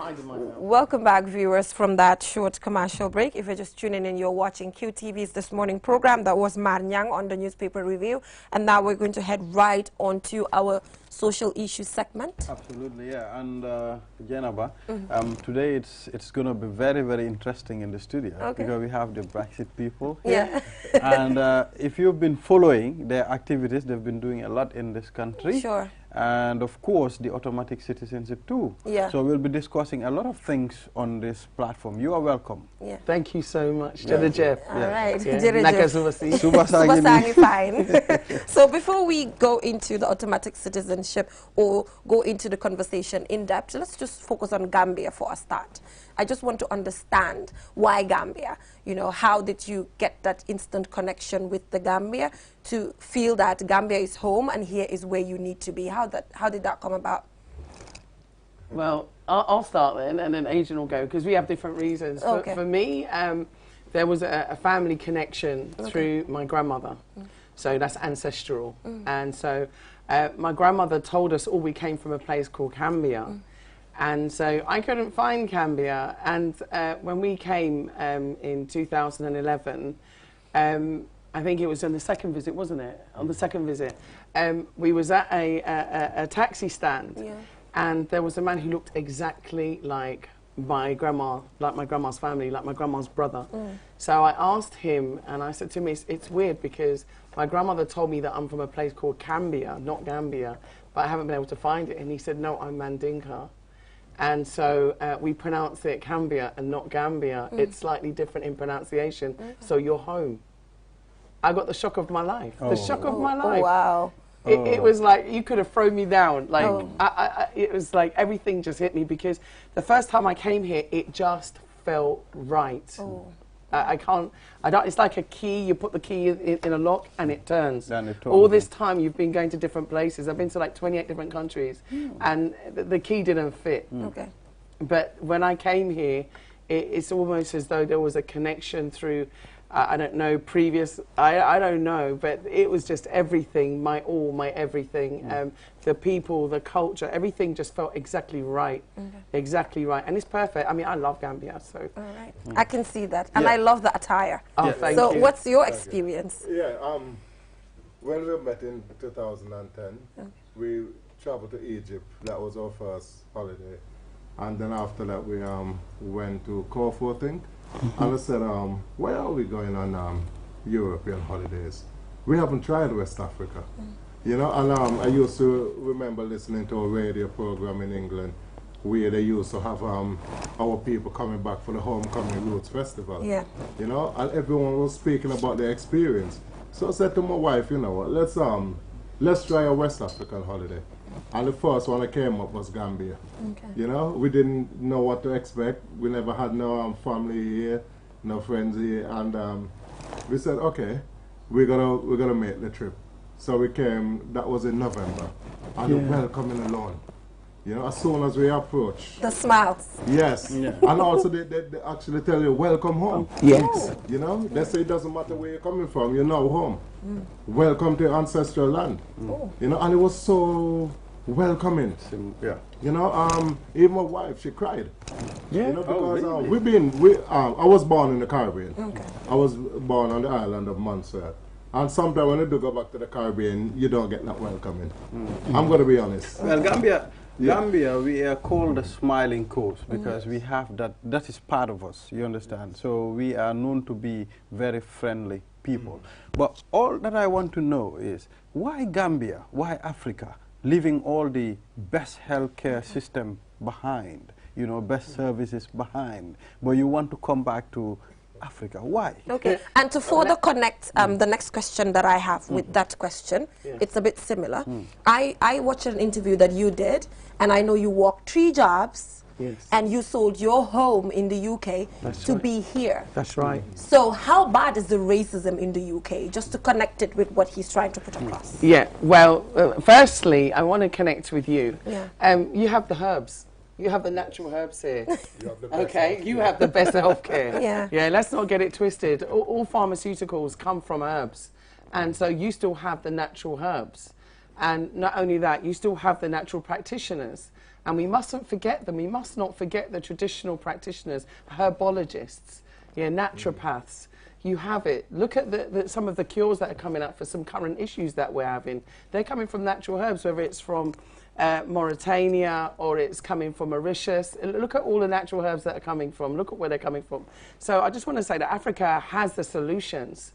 reminded myself. Welcome back, viewers, from that short commercial break. If you're just tuning in, you're watching QTV's This Morning program. That was Mar Nyang on the newspaper review. And now we're going to head right on to our social issues segment. Absolutely, yeah. And Jenaba, today it's going to be very, very interesting in the studio because we have the Brexit people here. And if you've been following their activities, they've been doing a lot in this country. Sure. And of course, the automatic citizenship too. Yeah. So we'll be discussing a lot of things on this platform. You are welcome. Yeah. Thank you so much, Jeff. All right. Fine. So before we go into the automatic citizenship or go into the conversation in depth, let's just focus on Gambia for a start. I just want to understand why Gambia. You know, how did you get that instant connection with the Gambia to feel that Gambia is home and here is where you need to be? How did that come about? Well, I'll start then, and then Adrian will go, because we have different reasons. For me, there was a family connection through my grandmother. So that's ancestral. And so my grandmother told us all we came from a place called Gambia. And so I couldn't find Gambia. And when we came in 2011, I think it was on the second visit, wasn't it? On the second visit, we was at a taxi stand. And there was a man who looked exactly like my grandma, like my grandma's family, like my grandma's brother. So I asked him, and I said to him, it's weird because my grandmother told me that I'm from a place called Gambia, not Gambia, but I haven't been able to find it. And he said, no, I'm Mandinka. And so we pronounce it Gambia and not Gambia. It's slightly different in pronunciation. So you're home. I got the shock of my life. The shock of my life. Oh, wow. It was like you could have thrown me down. Like it was like everything just hit me because the first time I came here, it just felt right. It's like a key. You put the key in a lock and it turns. All this time you've been going to different places. I've been to like 28 different countries, and the key didn't fit. But when I came here, it's almost as though there was a connection through. I don't know, I don't know, but it was just everything, my all, my everything. The people, the culture, everything just felt exactly right. Exactly right. And it's perfect. I mean, I love Gambia, so. All right. I can see that. And I love the attire. Oh, thank you. So what's your experience? When we met in 2010, we traveled to Egypt. That was our first holiday. And then after that, we went to Corfu, I think. And I said, where are we going on European holidays? We haven't tried West Africa. You know, and I used to remember listening to a radio program in England where they used to have our people coming back for the Homecoming Roots Festival. You know, and everyone was speaking about their experience. So I said to my wife, you know what, let's try a West African holiday. And the first one that came up was Gambia. You know, we didn't know what to expect. We never had no family here, no friends here, and we said, okay, we're gonna make the trip. So we came. That was in November, and the welcoming alone. You know, as soon as we approach, the smiles. Yes, and also they actually tell you, welcome home. Yes. You know, they say it doesn't matter where you're coming from, you're now home. Welcome to your ancestral land. You know, and it was so welcoming. You know, even my wife, she cried. You know, because I was born in the Caribbean. I was born on the island of Montserrat. And sometimes when you do go back to the Caribbean, you don't get that welcoming. I'm going to be honest. Well, Gambia, we are called the smiling coast because we have that is part of us, you understand? So we are known to be very friendly people. But all that I want to know is, why Gambia, why Africa, leaving all the best healthcare system behind, you know, best services behind, but you want to come back to Africa? Why? Okay, and to further connect the next question that I have with that question, it's a bit similar. I watched an interview that you did, and I know you worked 3 jobs, and you sold your home in the UK to be here. That's right. So how bad is the racism in the UK? Just to connect it with what he's trying to put across. Yeah, well, firstly, I want to connect with you. You have the herbs. You have the natural herbs here. You have the best healthcare. Yeah, let's not get it twisted. All pharmaceuticals come from herbs. And so you still have the natural herbs. And not only that, you still have the natural practitioners. And we mustn't forget them. We must not forget the traditional practitioners, herbologists, naturopaths. You have it. Look at some of the cures that are coming up for some current issues that we're having. They're coming from natural herbs, whether it's from Mauritania or it's coming from Mauritius. Look at all the natural herbs that are coming from. Look at where they're coming from. So I just want to say that Africa has the solutions.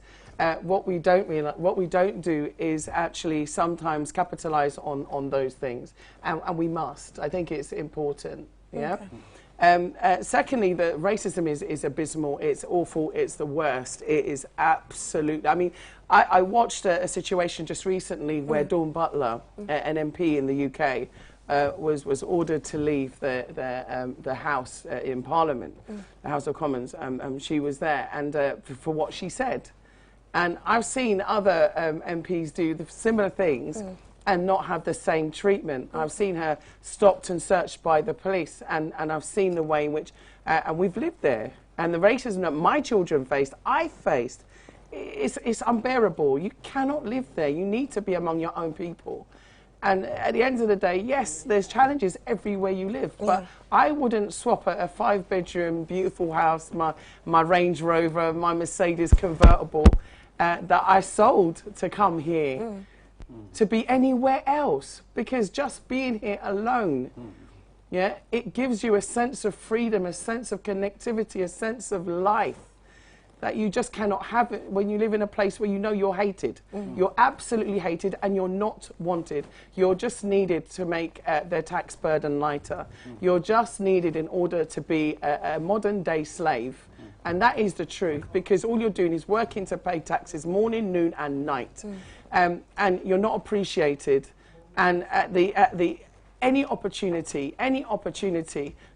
What we don't do is actually sometimes capitalize on those things, and we must. I think it's important. Yeah. Okay. Secondly, the racism is abysmal. It's awful. It's the worst. It is absolute. I mean, I watched a situation just recently where Dawn Butler, an MP in the UK, was ordered to leave the House in Parliament, the House of Commons. She was there, and for what she said. And I've seen other MPs do the similar things and not have the same treatment. I've seen her stopped and searched by the police, and I've seen the way in which, and we've lived there. And the racism that my children faced, I faced, it's unbearable. You cannot live there. You need to be among your own people. And at the end of the day, yes, there's challenges everywhere you live, but I wouldn't swap a 5-bedroom, beautiful house, my Range Rover, my Mercedes convertible, that I sold to come here, to be anywhere else, because just being here alone, it gives you a sense of freedom, a sense of connectivity, a sense of life that you just cannot have it when you live in a place where you know you're hated. You're absolutely hated and you're not wanted. You're just needed to make their tax burden lighter. You're just needed in order to be a modern day slave. And that is the truth, because all you're doing is working to pay taxes morning, noon and night. And you're not appreciated. And at any opportunity,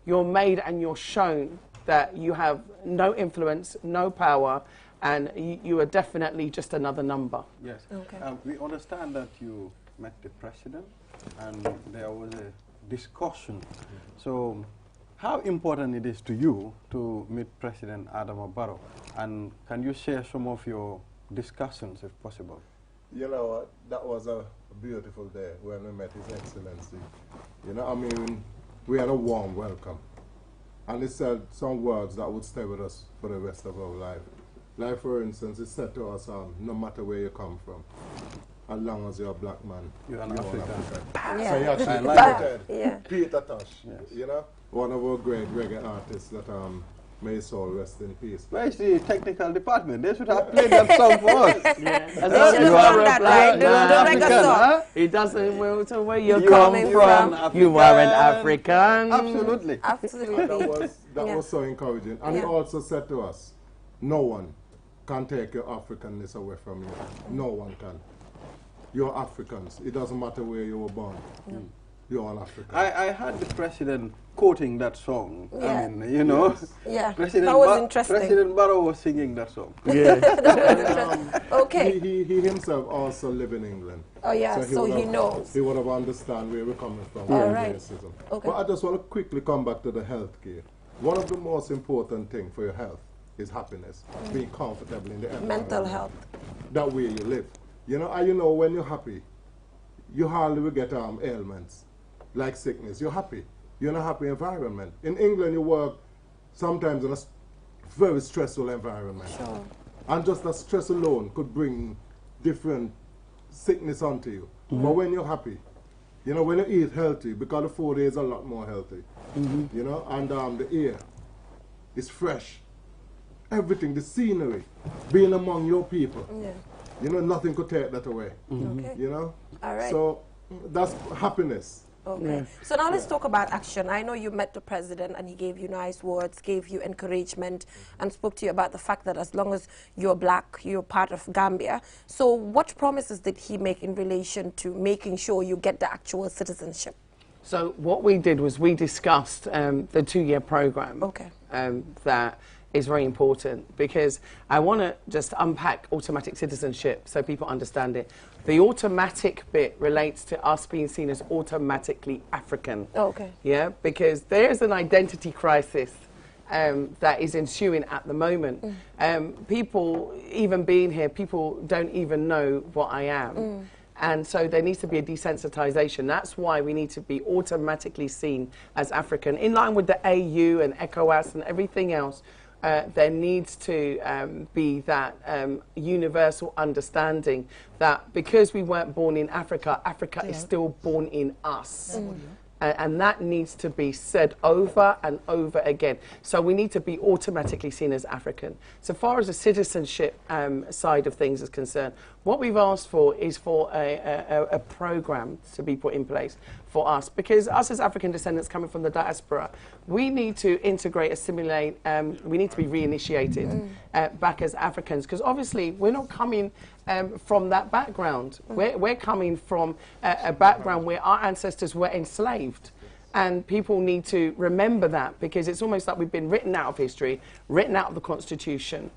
you're made and you're shown that you have no influence, no power, and you are definitely just another number. Yes. Okay. We understand that you met the president and there was a discussion. So how important it is to you to meet President Adama Barrow, and can you share some of your discussions if possible? You know what, that was a beautiful day when we met His Excellency. You know, I mean, we had a warm welcome. And he said some words that would stay with us for the rest of our life. Like, for instance, he said to us, no matter where you come from, as long as you're a black man, you're an African. Yeah. So he actually like Peter Tosh, you know, one of our great reggae artists that may his soul rest in peace. Where's the technical department? They should have played that song for us. It doesn't matter where you come from. You are an African. Absolutely. Absolutely. That was so encouraging. And he also said to us, no one can take your Africanness away from you. No one can. You're Africans. It doesn't matter where you were born. You're an African. I heard the president quoting that song. I mean, you know. That was interesting. President Barrow was singing that song. Okay. He himself also lived in England. Oh, yeah, so he knows. He would have understand where we're coming from. All right. Racism. Okay. But I just want to quickly come back to the health care. One of the most important things for your health is happiness, being comfortable in the environment. Mental health. That way you live. You know, and you know when you're happy, you hardly will get ailments like sickness. You're happy. You're in a happy environment. In England, you work sometimes in a very stressful environment. Sure. And just the stress alone could bring different sickness onto you. But when you're happy, you know, when you eat healthy, because the food is a lot more healthy, you know, and the air is fresh. Everything, the scenery, being among your people, you know, nothing could take that away. Okay. You know? All right. So that's happiness. Okay. So now let's talk about action. I know you met the president and he gave you nice words, gave you encouragement, and spoke to you about the fact that as long as you're black, you're part of Gambia. So what promises did he make in relation to making sure you get the actual citizenship? So what we did was we discussed the 2-year program. Okay. That is very important, because I want to just unpack automatic citizenship so people understand it. The automatic bit relates to us being seen as automatically African. Okay. Yeah, because there is an identity crisis that is ensuing at the moment. People, even being here, people don't even know what I am. And so there needs to be a desensitization. That's why we need to be automatically seen as African. In line with the AU and ECOWAS and everything else, there needs to be that universal understanding that because we weren't born in Africa, Africa is still born in us. And that needs to be said over and over again. So we need to be automatically seen as African. So far as the citizenship side of things is concerned, what we've asked for is for a program to be put in place for us. Because us as African descendants coming from the diaspora, we need to integrate, assimilate, we need to be reinitiated back as Africans. Because obviously we're not coming from that background. We're coming from a background where our ancestors were enslaved. And people need to remember that, because it's almost like we've been written out of history, written out of the Constitution,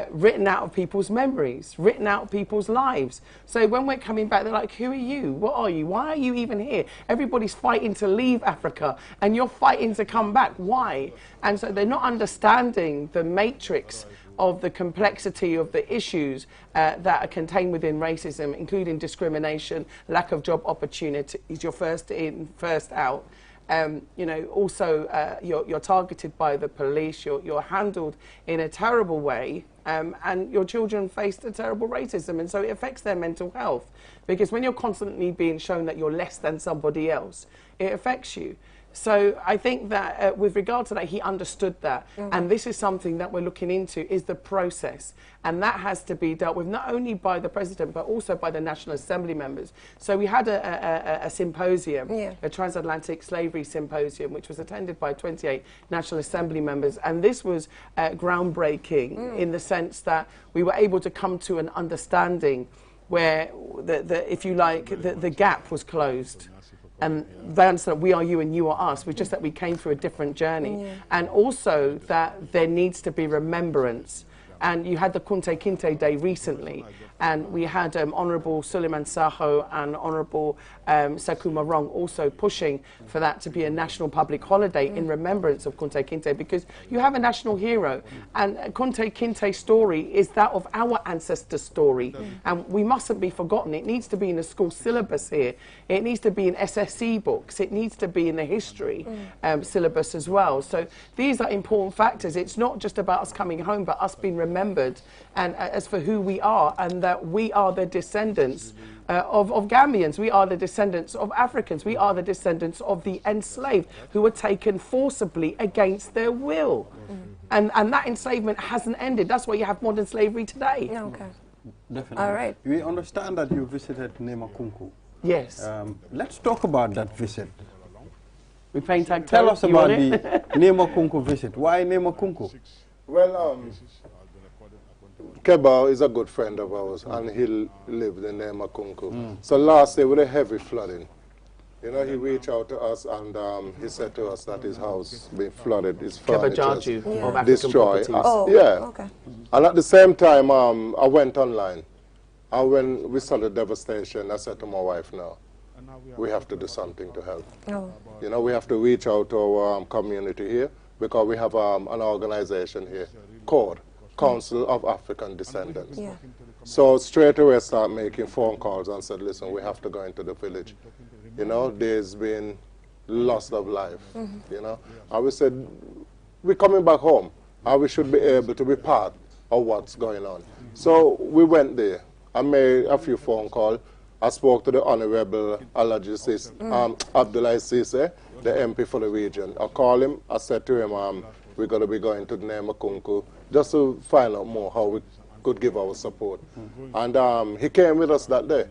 written out of people's memories, written out of people's lives. So when we're coming back, they're like, who are you? What are you? Why are you even here? Everybody's fighting to leave Africa and you're fighting to come back. Why? And so they're not understanding the matrix of the complexity of the issues that are contained within racism, including discrimination, lack of job opportunities, you're first in, first out. You know, also you're targeted by the police, you're handled in a terrible way, and your children face a terrible racism, and so it affects their mental health, because when you're constantly being shown that you're less than somebody else, it affects you. So I think that with regard to that, he understood that. And this is something that we're looking into, is the process. And that has to be dealt with not only by the president, but also by the National Assembly members. So we had a symposium, a transatlantic slavery symposium, which was attended by 28 National Assembly members. And this was groundbreaking in the sense that we were able to come to an understanding where, if you like, the gap was closed. And they understand we are you and you are us. It's just that we came through a different journey. And also that there needs to be remembrance. And you had the Kunte Kinte Day recently, and we had Honourable Suleiman Saho and Honourable Sekou Marong also pushing for that to be a national public holiday in remembrance of Kunte Kinte, because you have a national hero, and Kunte Kinte's story is that of our ancestors' story, and we mustn't be forgotten. It needs to be in the school syllabus here. It needs to be in SSC books. It needs to be in the history syllabus as well. So these are important factors. It's not just about us coming home, but us being remembered, and as for who we are, and that we are the descendants of Gambians. We are the descendants of Africans. We are the descendants of the enslaved who were taken forcibly against their will. And that enslavement hasn't ended. That's why you have modern slavery today. Okay. Definitely. All right. We understand that you visited Nemakunku. Yes. Let's talk about that visit. We paint tag. Tell us about the Nemakunku visit. Why Nemakunku? Well, Keba is a good friend of ours, and he lived in Nemakunku. So last year with a heavy flooding, you know, he reached out to us, and he said to us that his house been flooded, his furniture destroyed. Okay. And at the same time, I went online. And when we saw the devastation, I said to my wife, no, we have to do something to help. You know, we have to reach out to our community here, because we have an organization here, CORD, Council of African Descendants. So straight away start making phone calls and said, listen, we have to go into the village. You know, there's been loss of life, you know. And we said, we're coming back home, and we should be able to be part of what's going on. So we went there. I made a few phone calls. I spoke to the Honorable Abdoulaye Cisse, the MP for the region. I called him. I said to him, we're going to be going to Nemakunku just to find out more how we could give our support. And he came with us that day,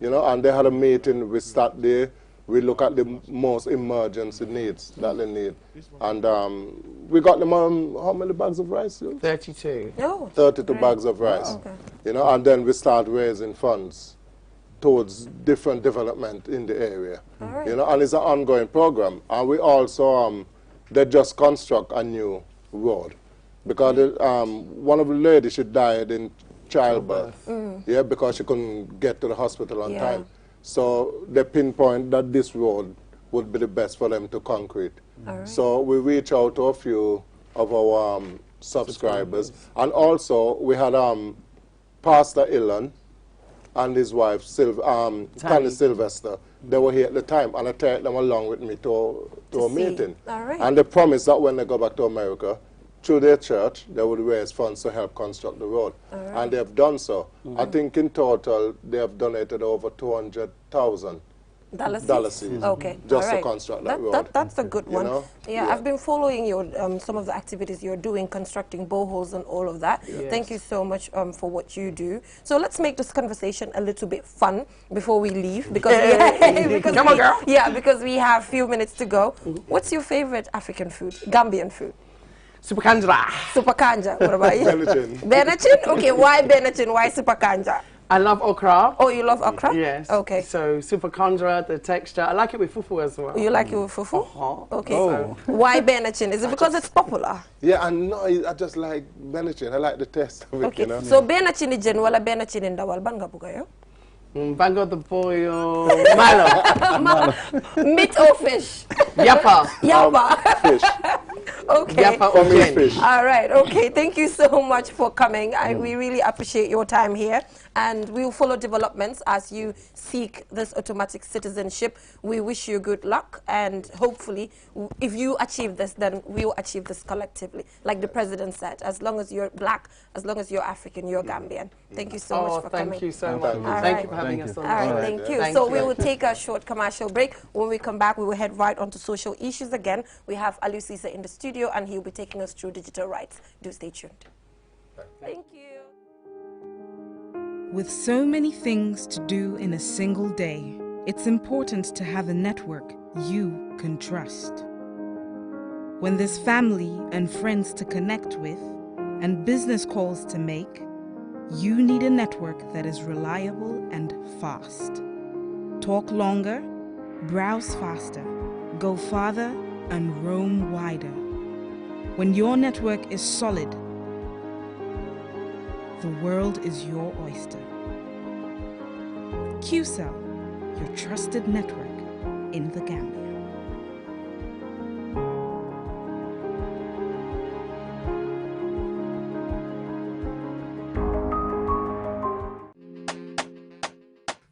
you know, and they had a meeting. We sat there. We look at the most emergency needs that they need. And we got them how many bags of rice? 32. Oh, 32 bags of rice. You know, and then we start raising funds towards different development in the area. You know, and it's an ongoing program. And we also, they just construct a new road, because one of the ladies, she died in childbirth, because she couldn't get to the hospital on time. So they pinpoint that this road would be the best for them to concrete. So we reached out to a few of our subscribers, and also we had Pastor Ilan and his wife, Tanya Sylvester. They were here at the time, and I took them along with me to a meeting. All right. And they promised that when they go back to America, through their church, they would raise funds to help construct the road. Right. And they have done so. I think in total, they have donated over $200,000. Okay. Just to construct that road. That's a good one. Know? Yeah, I've been following your some of the activities you're doing, constructing boreholes and all of that. Yes. Thank you so much for what you do. So let's make this conversation a little bit fun before we leave, because Come on, girl. Yeah, because we have a few minutes to go. What's your favorite African food, Gambian food? Super kanja. Super kanja. What about you? Benachin. Benachin? Okay, why Benachin? Why super kanja? I love okra. Oh, you love okra? Yes. Okay. So super kandra, the texture. I like it with fufu as well. You like it with fufu? Okay. Oh. Why Benachin? Is it because it's popular? Yeah, and no, I just like Benachin. I like the taste of it, Okay. you know. So Benachin ni jen wala Benachin in dawal banga buga yo? Bango the pollo. Malo. Meat or fish? Yapa. Yapa. Fish. Okay. Yapa or Fish. All right. Okay. Thank you so much for coming. We really appreciate your time here, and we'll follow developments as you seek this automatic citizenship. We wish you good luck, and hopefully, if you achieve this, then we'll achieve this collectively. Like the president said, as long as you're black, as long as you're African, you're Gambian. Thank you so much for coming. Thank you so much. Thank You for having us on. All right, thank you. So we will take a short commercial break. When we come back, we will head right on to social issues again. We have Aliou Cisse in the studio, and he'll be taking us through digital rights. Do stay tuned. Thank you. With so many things to do in a single day, it's important to have a network you can trust. When there's family and friends to connect with and business calls to make, you need a network that is reliable and fast. Talk longer, browse faster, go farther, and roam wider. When your network is solid, the world is your oyster. QCell, your trusted network in the Gambia.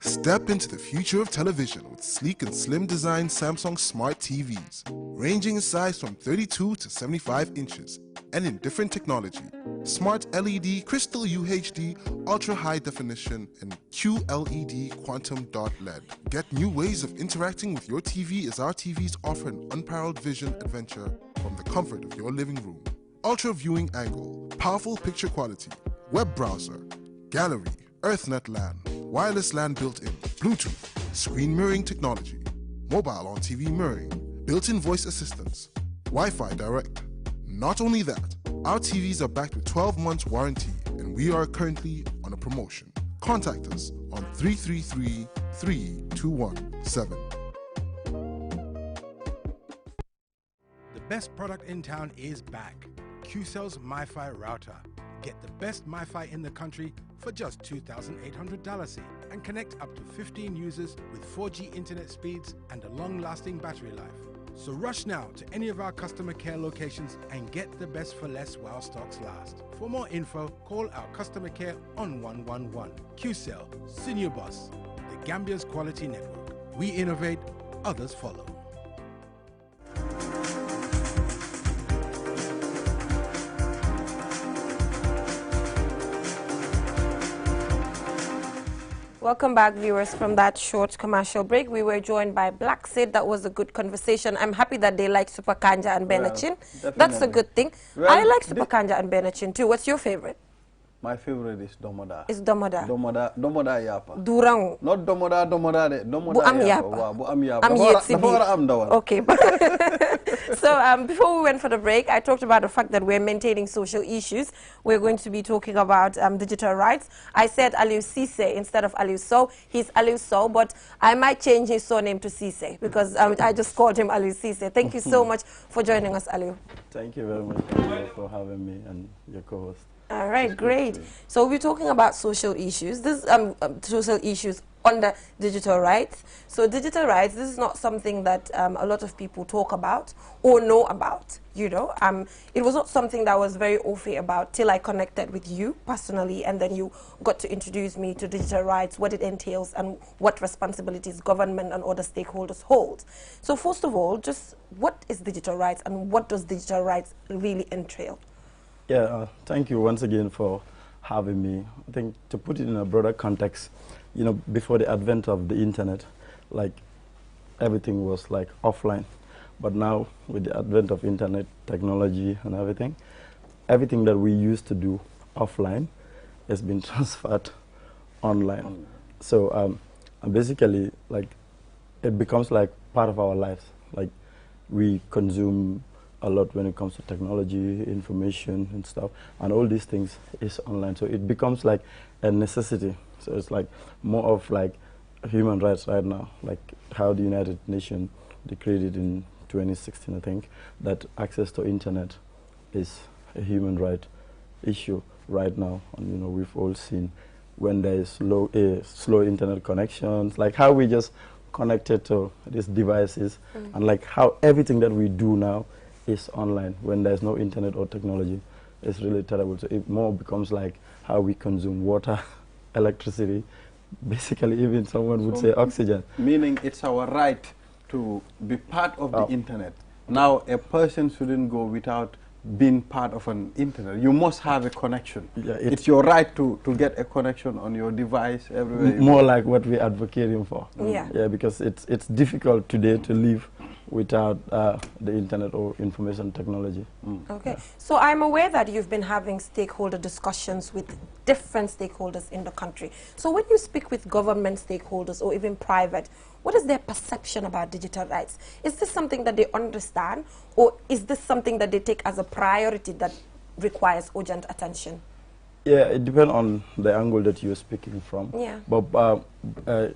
Step into the future of television with sleek and slim design Samsung Smart TVs, ranging in size from 32 to 75 inches, and in different technology: Smart LED, Crystal UHD, Ultra High Definition, and QLED Quantum Dot LED. Get new ways of interacting with your TV as our TVs offer an unparalleled vision adventure from the comfort of your living room. Ultra viewing angle, powerful picture quality, web browser, gallery, EarthNet LAN, wireless LAN built-in, Bluetooth, screen mirroring technology, mobile on TV mirroring, built-in voice assistance, Wi-Fi direct. Not only that, our TVs are backed with 12 months warranty, and we are currently on a promotion. Contact us on 333-3217. The best product in town is back. QCell's MiFi router. Get the best MiFi in the country for just $2,800 and connect up to 15 users with 4G internet speeds and a long-lasting battery life. So rush now to any of our customer care locations and get the best for less while stocks last. For more info, call our customer care on 111. QCell, Senior Boss, the Gambia's quality network. We innovate, others follow. Welcome back, viewers, from that short commercial break. We were joined by Black Sid. That was a good conversation. I'm happy that they like Super Kanja and Benachin. That's a good thing. Well, I like Super Kanja and Benachin too. What's your favorite? My favorite is Domoda. It's Domoda. Domoda yapa. Durang. Not Domoda de. Domoda Bu am yapa. Bu am yapa. Am yet sibi. Am dawal. Okay. So before we went for the break, I talked about the fact that we're maintaining social issues. We're going to be talking about digital rights. I said Aliou Cisse instead of Aliou Sow. He's Aliou Sow, but I might change his surname to Cisse because I just called him Aliou Cisse. Thank you so much for joining us, Aliou. Thank you very much for having me and your co-host. All right, great. So we're talking about social issues. This social issues under digital rights. So digital rights, this is not something that a lot of people talk about or know about, you know. It was not something that I was very au fait about till I connected with you personally, and then you got to introduce me to digital rights, what it entails, and what responsibilities government and other stakeholders hold. So first of all, just what is digital rights and what does digital rights really entail? Yeah, thank you once again for having me. I think to put it in a broader context, you know, before the advent of the internet, like everything was like offline. But now with the advent of internet technology and everything that we used to do offline has been transferred online. So basically, like, it becomes like part of our lives. Like, we consume a lot when it comes to technology, information and stuff, and all these things is online. So it becomes like a necessity. So it's like more of like human rights right now, like how the United Nations declared it in 2016, I think, that access to internet is a human right issue right now. And you know, we've all seen when there is slow internet connections, like how we just connected to these devices, and like how everything that we do now is online when there's no internet or technology. It's really terrible. So it more becomes like how we consume water, electricity, basically even someone would say oxygen. Meaning it's our right to be part of the internet. Now a person shouldn't go without being part of an internet. You must have a connection. Yeah, it's your right to get a connection on your device everywhere. More like what we're advocating for. Yeah. Yeah, because it's difficult today to live without the internet or information technology. Okay, yeah. So I'm aware that you've been having stakeholder discussions with different stakeholders in the country. So when you speak with government stakeholders or even private, what is their perception about digital rights? Is this something that they understand, or is this something that they take as a priority that requires urgent attention? Yeah, it depends on the angle that you're speaking from. Yeah. But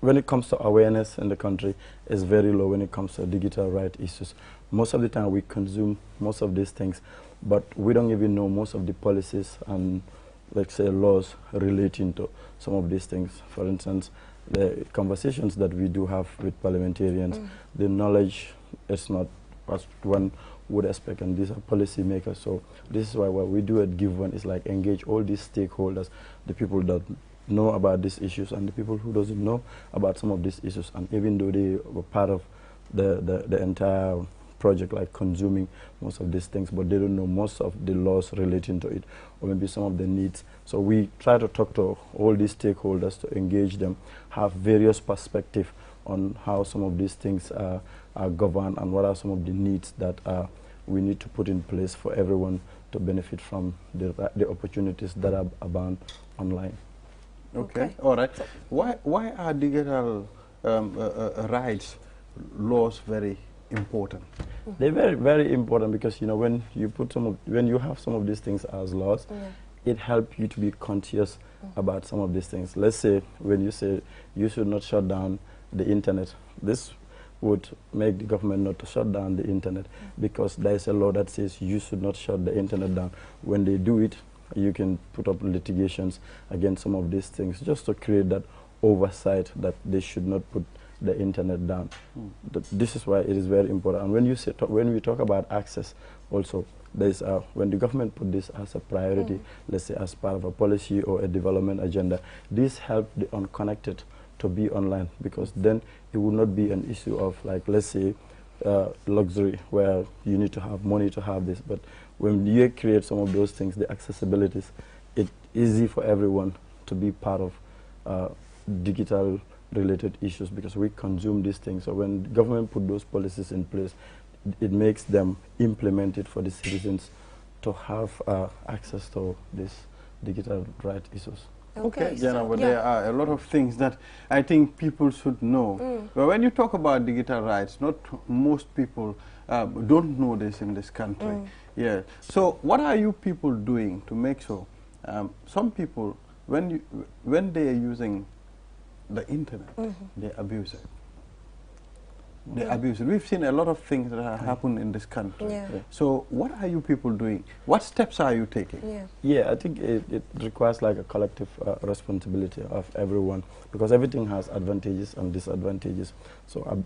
when it comes to awareness in the country, it's very low when it comes to digital rights issues. Most of the time we consume most of these things, but we don't even know most of the policies and, let's say, laws relating to some of these things. For instance, the conversations that we do have with parliamentarians, the knowledge is not as one would expect, and these are policy makers. So this is why what we do at Give One is like engage all these stakeholders, the people that know about these issues and the people who doesn't know about some of these issues, and even though they were part of the entire project, like consuming most of these things, but they don't know most of the laws relating to it, or maybe some of the needs. So we try to talk to all these stakeholders to engage them, have various perspectives on how some of these things are governed and what are some of the needs that we need to put in place for everyone to benefit from the opportunities that are abound online. Okay, all right. So why are digital rights laws very important? They're very, very important because, you know, when you put when you have some of these things as laws, it helps you to be conscious about some of these things. Let's say when you say you should not shut down the internet, this would make the government not to shut down the internet because there is a law that says you should not shut the internet down. When they do it, you can put up litigations against some of these things just to create that oversight that they should not put the internet down. This is why it is very important. And when you say when we talk about access, also there's when the government put this as a priority, let's say as part of a policy or a development agenda, this helps the unconnected to be online, because then it would not be an issue of, like, let's say luxury where you need to have money to have this. But when you create some of those things, the accessibilities, it's easy for everyone to be part of digital related issues because we consume these things. So when the government put those policies in place, it makes them implemented for the citizens to have access to these digital right issues. Okay, Jenna, but there are a lot of things that I think people should know. But when you talk about digital rights, not most people don't know this in this country. Yeah. So what are you people doing to make sure some people, when they are using the internet, they abuse it? They abuse it. We've seen a lot of things that have happened in this country. So what are you people doing? What steps are you taking? Yeah, I think it requires like a collective responsibility of everyone, because everything has advantages and disadvantages. So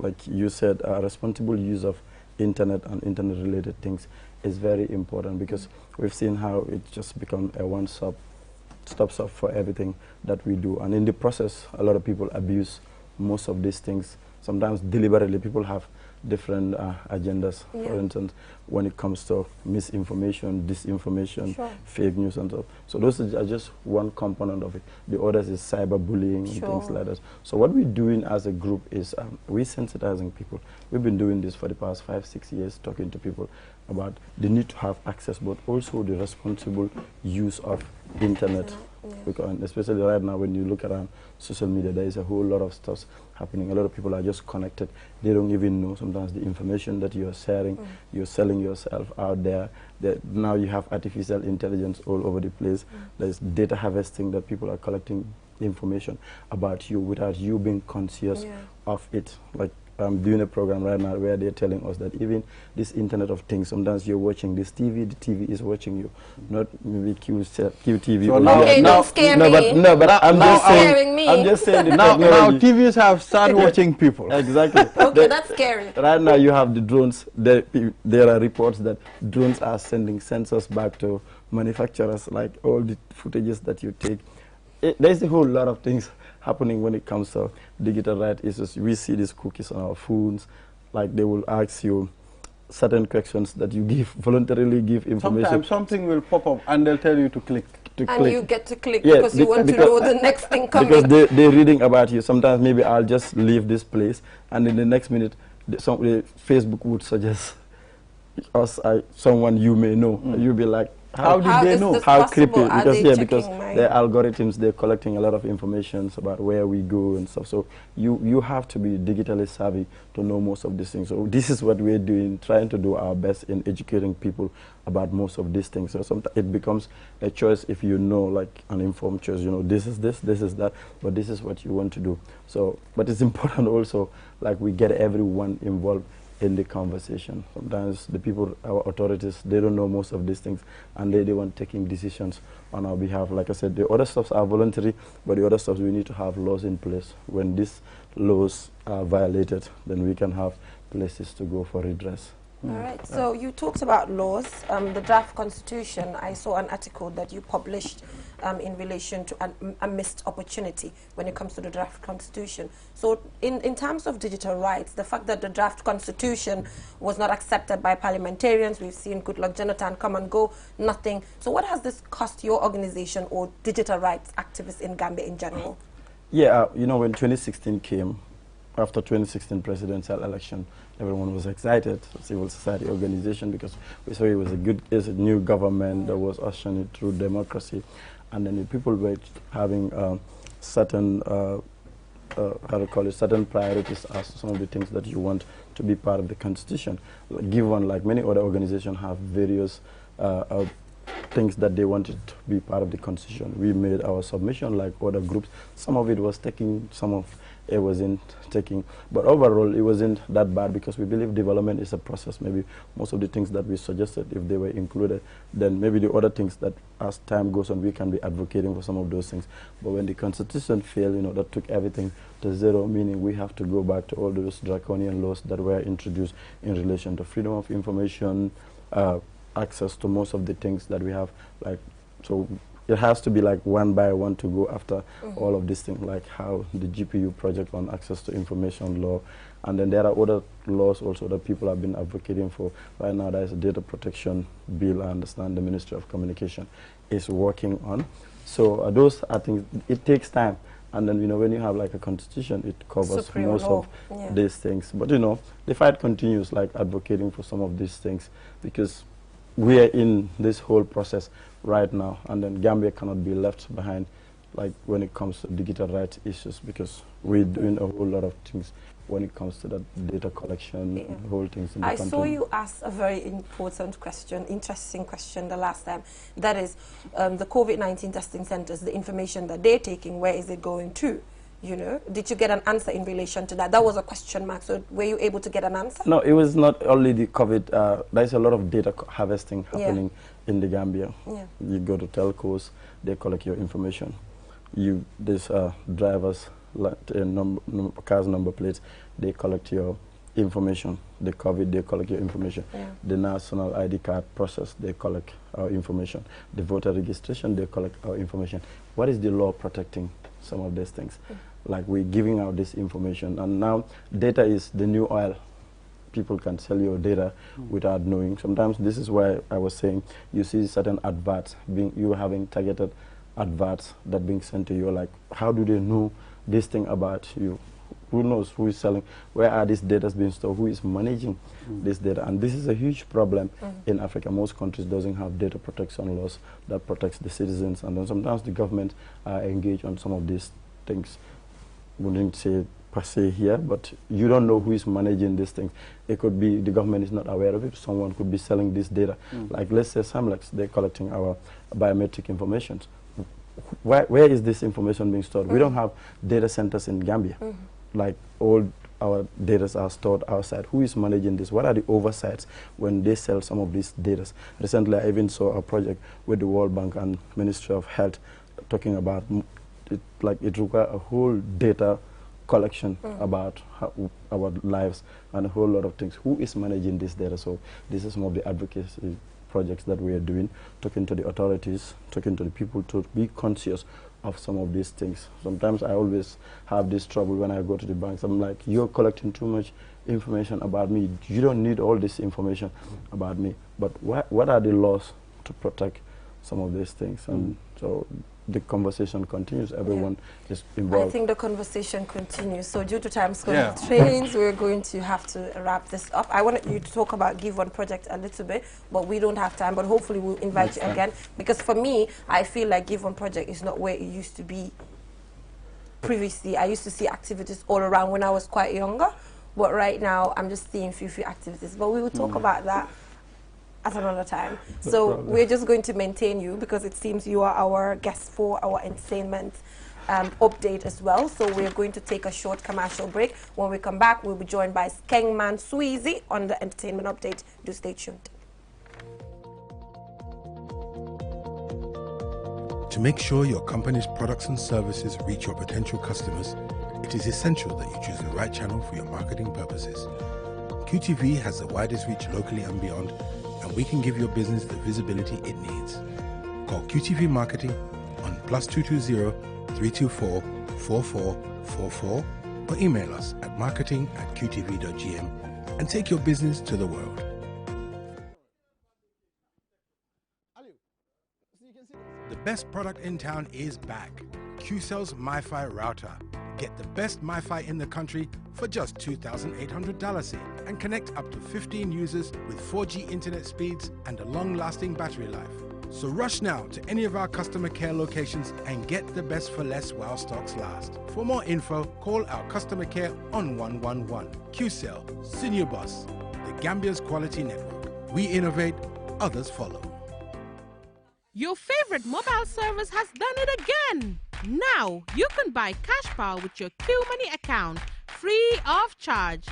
like you said, responsible use of internet and internet-related things is very important, because we've seen how it just become a one-stop shop for everything that we do. And in the process, a lot of people abuse most of these things. Sometimes deliberately, people have different agendas. For instance, when it comes to misinformation, disinformation, fake news and stuff. So those are just one component of it. The others is cyberbullying and things like that. So what we're doing as a group is we're sensitizing people. We've been doing this for the past 5-6 years, talking to people about the need to have access, but also the responsible use of internet. Because especially right now, when you look around social media, there is a whole lot of stuff happening. A lot of people are just connected. They don't even know sometimes the information that you're sharing. You're selling yourself out there. Now you have artificial intelligence all over the place. There's data harvesting, that people are collecting information about you without you being conscious of it. Like I'm doing a program right now where they're telling us that even this Internet of Things, sometimes you're watching this TV, the TV is watching you, not maybe QTV. So now, don't scare me. I'm just saying now TVs have started watching people. Exactly. Okay, that's scary. Right now you have the drones. There are reports that drones are sending sensors back to manufacturers, like all the footages that you take. There's a whole lot of things happening when it comes to digital rights issues. We see these cookies on our phones, like they will ask you certain questions that you voluntarily give information. Sometimes something will pop up and they'll tell you to click. You get to click because you want to know the next thing coming. Because they're reading about you. Sometimes maybe I'll just leave this place and in the next minute, Facebook would suggest us someone you may know. You'll be like, how did they know? How creepy. Because their algorithms, they're collecting a lot of information about where we go and stuff. So you have to be digitally savvy to know most of these things. So this is what we're doing, trying to do our best in educating people about most of these things. So sometimes it becomes a choice if you know, like an informed choice, you know, this is this is that, but this is what you want to do. So, but it's important also, like we get everyone involved in the conversation. Sometimes the people, our authorities, they don't know most of these things, and they want taking decisions on our behalf. Like I said, the other stuffs are voluntary, but the other stuffs we need to have laws in place. When these laws are violated, then we can have places to go for redress. All right, so you talked about laws, the draft constitution. I saw an article that you published in relation to a missed opportunity when it comes to the draft constitution. So in terms of digital rights, the fact that the draft constitution was not accepted by parliamentarians, we've seen Goodluck Jonathan come and go, nothing. So what has this cost your organization or digital rights activists in Gambia in general? Yeah, you know, when 2016 came, after 2016 presidential election, everyone was excited, civil society organization, because we saw it was a new government that was ushering it through democracy. And then the people were having certain, certain priorities as some of the things that you want to be part of the constitution. Given, like many other organizations have various things that they wanted to be part of the constitution. We made our submission like other groups. Some of it was taking, some of it wasn't taking. But overall, it wasn't that bad because we believe development is a process. Maybe most of the things that we suggested, if they were included, then maybe the other things that as time goes on, we can be advocating for some of those things. But when the constitution failed, you know, that took everything to zero, meaning we have to go back to all those draconian laws that were introduced in relation to freedom of information, access to most of the things that we have. Like, so it has to be like one by one to go after all of these things, like how the GPU project on access to information law. And then there are other laws also that people have been advocating for. Right now, there is a data protection bill, I understand the Ministry of Communication is working on. So those are things, it takes time. And then, you know, when you have like a constitution, it covers Supreme most law. of these things. But, you know, the fight continues, like advocating for some of these things, because we are in this whole process right now, and then Gambia cannot be left behind, like when it comes to digital rights issues, because we're doing a whole lot of things when it comes to that data collection, whole things in the country. I saw you ask a very important question, interesting question the last time. That is the COVID-19 testing centers, the information that they're taking, where is it going to? you know, did you get an answer in relation to that? That was a question mark. So were you able to get an answer? No, it was not only the COVID. There's a lot of data harvesting happening in the Gambia. Yeah. You go to telcos, they collect your information. There's drivers, cars number plates, they collect your information. The COVID, they collect your information. Yeah. The national ID card process, they collect our information. The voter registration, they collect our information. What is the law protecting some of these things? Like we're giving out this information, and now data is the new oil. People can sell your data without knowing. Sometimes this is why I was saying you see certain adverts you having targeted adverts that being sent to you. Like, how do they know this thing about you? Who knows who is selling? Where are these data being stored? Who is managing this data? And this is a huge problem in Africa. Most countries doesn't have data protection laws that protects the citizens, and then sometimes the government are engaged on some of these things. Wouldn't say per se here, but you don't know who is managing these things. It could be the government is not aware of it. Someone could be selling this data. Like let's say Samlex, they're collecting our biometric information. Where is this information being stored? We don't have data centers in Gambia. Like all our data are stored outside. Who is managing this? What are the oversights when they sell some of these data? Recently, I even saw a project with the World Bank and Ministry of Health talking about it requires a whole data collection about our lives and a whole lot of things. Who is managing this data? So this is some of the advocacy projects that we are doing, talking to the authorities, talking to the people to be conscious of some of these things. Sometimes I always have this trouble when I go to the banks. I'm like, you're collecting too much information about me. You don't need all this information about me. But what are the laws to protect some of these things? And so the conversation continues. Everyone is involved. I think the conversation continues. So due to time constraints, we're going to have to wrap this up. I wanted you to talk about Give One Project a little bit, but we don't have time. But hopefully we'll invite you again. Because for me, I feel like Give One Project is not where it used to be previously. I used to see activities all around when I was quite younger. But right now, I'm just seeing few activities. But we will talk about that at another time. So we're just going to maintain you because it seems you are our guest for our entertainment update as well. So we're going to take a short commercial break. When we come back, we'll be joined by Skengman Sweezy on the entertainment update. Do stay tuned. To make sure your company's products and services reach your potential customers, it is essential that you choose the right channel for your marketing purposes. QTV has the widest reach locally and beyond, and we can give your business the visibility it needs. Call QTV Marketing on +220 324 4444 or email us at marketing@qtv.gm and take your business to the world. The best product in town is back. QCell's MiFi router. Get the best MiFi in the country for just $2,800 and connect up to 15 users with 4G internet speeds and a long-lasting battery life. So rush now to any of our customer care locations and get the best for less while stocks last. For more info, call our customer care on 111. QCell, Senior Boss, the Gambia's quality network. We innovate, others follow. Your favorite mobile service has done it again. Now, you can buy cash power with your Q-Money account, free of charge.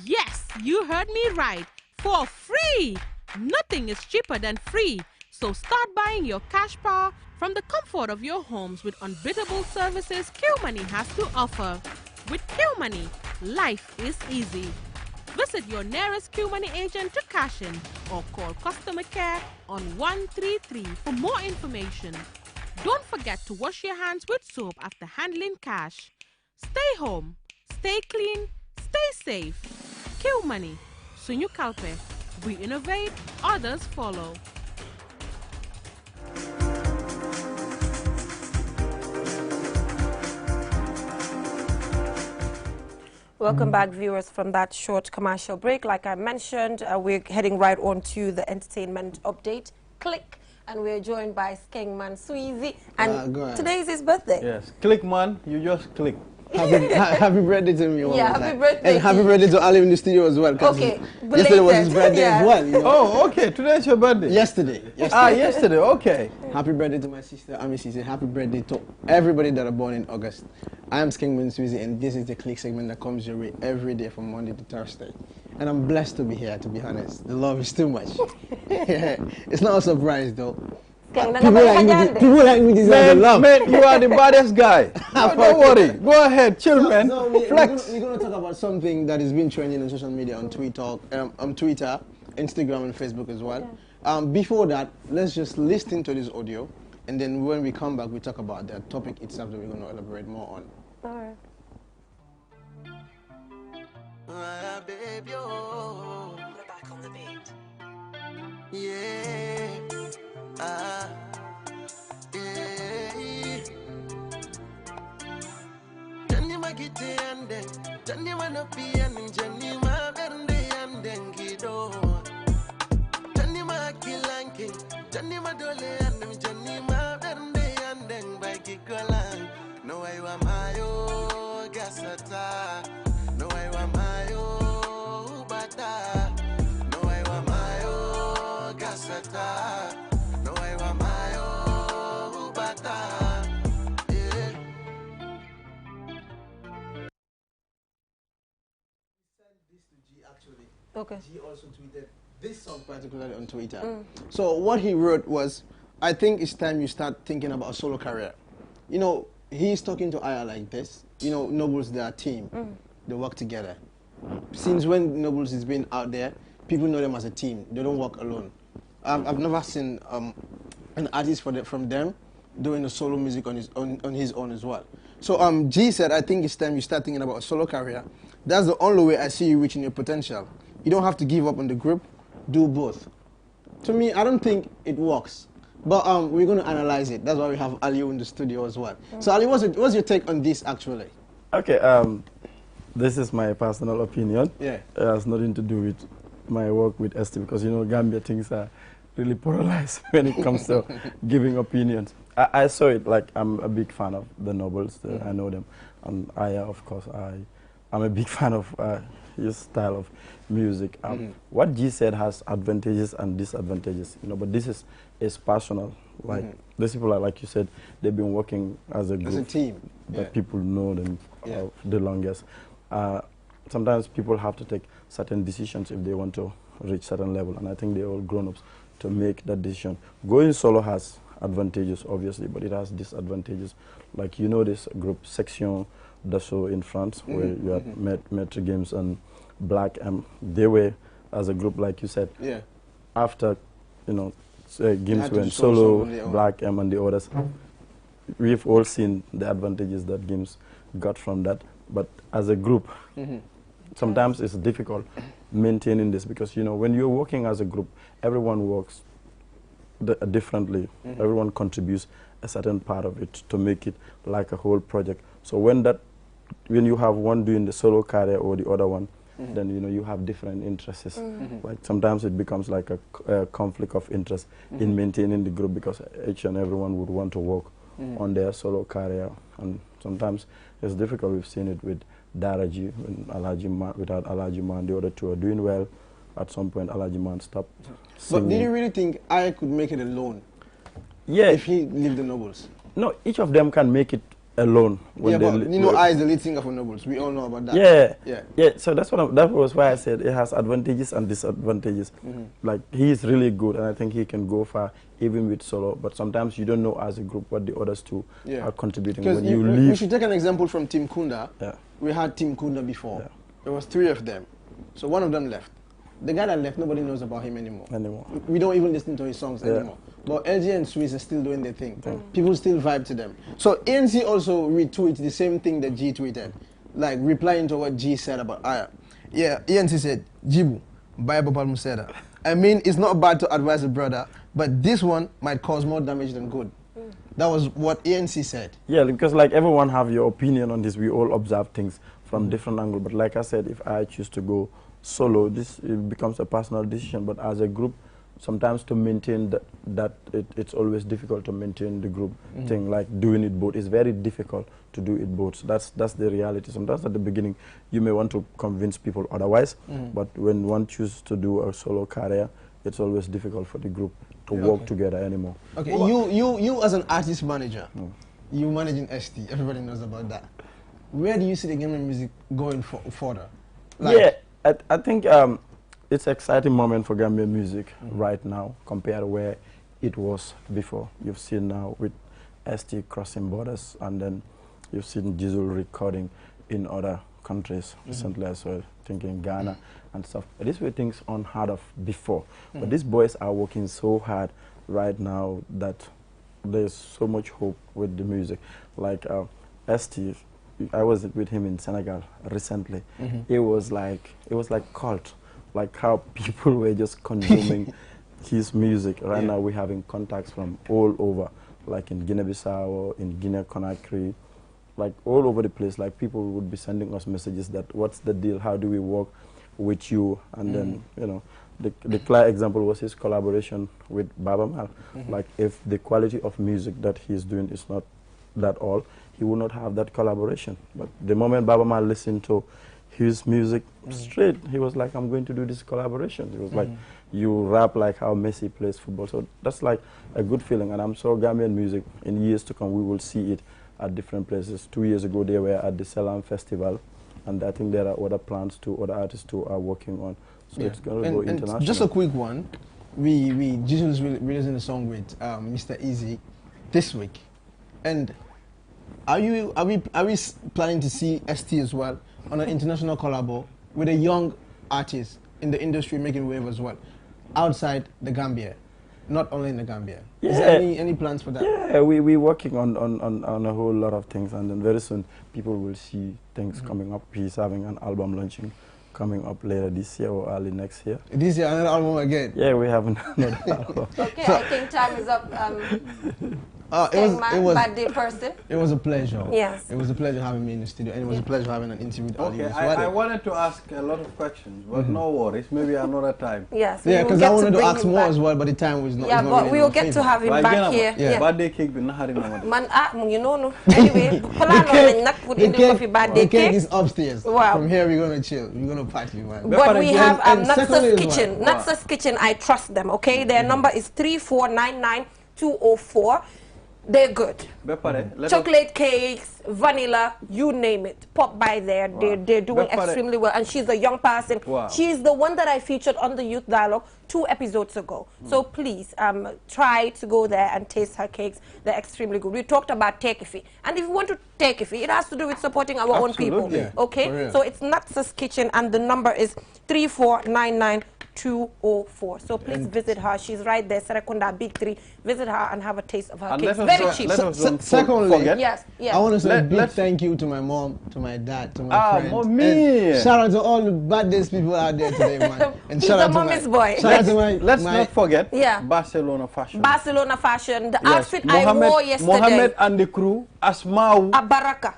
Yes, you heard me right. For free! Nothing is cheaper than free. So start buying your cash power from the comfort of your homes with unbeatable services Q-Money has to offer. With Q-Money, life is easy. Visit your nearest Q-Money agent to cash in or call customer care on 133 for more information. Don't forget to wash your hands with soap after handling cash. Stay home, stay clean, stay safe. Q-Money, Sunyu Kalpe. We innovate, others follow. Welcome back, viewers, from that short commercial break. Like I mentioned, we're heading right on to the entertainment update. Click. And we're joined by Skengman Sweezy. And today is his birthday. Yes. Click, man. You just click. Happy birthday to me. Yeah, happy birthday. And happy birthday to Ali in the studio as well. Okay, yesterday was his birthday as well. You know? Oh, okay. Today's your birthday. Yesterday. Ah, yesterday. Okay. Happy birthday to my sister, Ami Sisi. Happy birthday to everybody that are born in August. I am Skingman Swizy, and this is the Click segment that comes your way every day from Monday to Thursday. And I'm blessed to be here, to be honest. The love is too much. It's not a surprise, though. People like me deserve the love. Man, you are the baddest guy. No, don't worry. Go ahead, chill, man. Flex. We're going to talk about something that has been trending on social media, on Twitter, Instagram, and Facebook as well. Yeah. Before that, let's just listen to this audio, and then when we come back, we talk about the topic itself that we're going to elaborate more on. All right. Baby, oh. We're back on the beat. Yeah. Yeah. Johnny Magite and then Johnny Manopi and Johnny Mabende and then Gido. Johnny Makilanki, Johnny Madole and Johnny Mabende and then Bagikolan. No, I want my Gasata. No, I want my Bata. No, I want my Gasata. No, I want my Bata. Yeah. Sent this to G actually. Okay. G also tweeted this song particularly on Twitter. So what he wrote was, I think it's time you start thinking about a solo career. You know, he's talking to Aya like this. You know, Nobles, they're a team. They work together. Since when Nobles has been out there, people know them as a team. They don't work alone. I've never seen an artist from them doing a solo music on his own as well. So G said, I think it's time you start thinking about a solo career. That's the only way I see you reaching your potential. You don't have to give up on the group. Do both. To me, I don't think it works. But we're going to analyze it. That's why we have Aliu in the studio as well. So Ali, what's your take on this actually? Okay, this is my personal opinion. Yeah. It has nothing to do with my work with ST because, you know, Gambia things are really polarized when it comes to giving opinions. I saw it like I'm a big fan of the Nobles. I know them. And Aya, of course, I'm a big fan of his style of music. What G said has advantages and disadvantages, you know, but this is personal. Like these people are, like you said, they've been working as a group, as a team, that people know them the longest. Sometimes people have to take certain decisions if they want to reach certain level, and I think they're all grown-ups to make that decision. Going solo has advantages, obviously, but it has disadvantages. Like, you know, this group Section d'Assaut in France, where you have Maître Games and Black M. They were, as a group, like you said, after, you know, Games went solo, Black M and the others. We've all seen the advantages that Games got from that. But as a group, sometimes it's difficult maintaining this because, you know, when you're working as a group, everyone works differently. Everyone contributes a certain part of it to make it like a whole project. So when you have one doing the solo career or the other one, then, you know, you have different interests. Like sometimes it becomes like a conflict of interest in maintaining the group because each and everyone would want to work on their solo career. And sometimes it's difficult. We've seen it with Daraji, without Alaji Man. The other two are doing well. At some point, Alaji Man stopped singing. But do you really think I could make it alone? Yeah. If he leave the Nobles? No, each of them can make it alone. When but you know, I is the lead singer for Nobles. We all know about that. Yeah. So that was why I said it has advantages and disadvantages. Like, he is really good, and I think he can go far even with solo. But sometimes you don't know as a group what the others two are contributing. When you leave, we should take an example from Team Kunda. We had Team Kunda before. There was 3 of them. So one of them left. The guy that left, nobody knows about him anymore. We don't even listen to his songs anymore. But LG and Swiss are still doing their thing. People still vibe to them. So ANC also retweeted the same thing that G tweeted, like replying to what G said about Aya. Yeah, ANC said, Jibu, Bible Museda. I mean, it's not bad to advise a brother, but this one might cause more damage than good. That was what ANC said. Yeah, because like everyone have your opinion on this. We all observe things from different angles. But like I said, if I choose to go solo, it becomes a personal decision. But as a group, sometimes to maintain it's always difficult to maintain the group thing, like doing it both. It's very difficult to do it both. So that's the reality. Sometimes at the beginning, you may want to convince people otherwise, but when one chooses to do a solo career, it's always difficult for the group to work together anymore. Okay, you as an artist manager, you managing ST, everybody knows about that. Where do you see the Gambian music going further? Like, yeah, I think it's an exciting moment for Gambian music right now compared to where it was before. You've seen now with ST crossing borders, and then you've seen Jizzle recording in other countries recently as well, thinking Ghana and stuff. These were things unheard of before. But these boys are working so hard right now that there's so much hope with the music. Like ST, I was with him in Senegal recently. It was like cult, like how people were just consuming his music. Right now we're having contacts from all over, like in Guinea-Bissau, in Guinea-Conakry, like all over the place. Like people would be sending us messages that, what's the deal, how do we work with you? And then, you know, the clear example was his collaboration with Baba Mal. Like if the quality of music that he's doing is not that all, he would not have that collaboration. But the moment Baba Mal listened to his music straight, he was like, I'm going to do this collaboration. It was like, you rap like how Messi plays football. So that's like a good feeling. And I'm sure Gambian music, in years to come, we will see it at different places. 2 years ago, they were at the Selam Festival. And I think there are other plans too, other artists too are working on. So it's going to go international. Just a quick one. Jesus releasing a song with Mr. Easy this week. And are we planning to see ST as well on an international collabo with a young artist in the industry making wave as well, outside the Gambia, not only in the Gambia? Yeah. Is there any plans for that? Yeah, we're working on a whole lot of things, and then very soon people will see things coming up. He's having an album launching coming up later this year or early next year. This year, another album again? Yeah, we have another album. Okay, so I think time is up. It was birthday person. It was a pleasure. Yes. It was a pleasure having me in the studio, and it was a pleasure having an interview with audience. I wanted to ask a lot of questions, but no worries, maybe another time. Yes. Yeah, because I wanted to ask more as well, but the time was not. Yeah, but really we will get to have him back here. Yeah. Birthday cake be nahari na. Man, you know no. Anyway, the cake is upstairs. Wow. From here we're gonna chill. We're gonna party, man. But we have Natsa's Kitchen. Natsa's Kitchen, I trust them, okay? Their number is 3499204. They're good. Chocolate cakes, vanilla, you name it. Pop by there. They're doing extremely well. And she's a young person. Wow. She's the one that I featured on the Youth Dialogue 2 episodes ago. So please try to go there and taste her cakes. They're extremely good. We talked about Tekifi. And if you want to Tekifi, it has to do with supporting our own people. Yeah. Okay? So it's Natsa's Kitchen, and the number is 3499204. So please visit her. She's right there, Serekunda Big 3. Visit her and have a taste of her cakes. Very cheap. Secondly, yes. I want to say a big thank you to my mom, to my dad, to my friends. Mommy. Shout out to all the birthdays people out there today, man. And He's a mommy's boy. Let's not forget Barcelona Fashion. Barcelona Fashion. The outfit I wore yesterday. Mohammed and the crew, Asmau. Abaraka.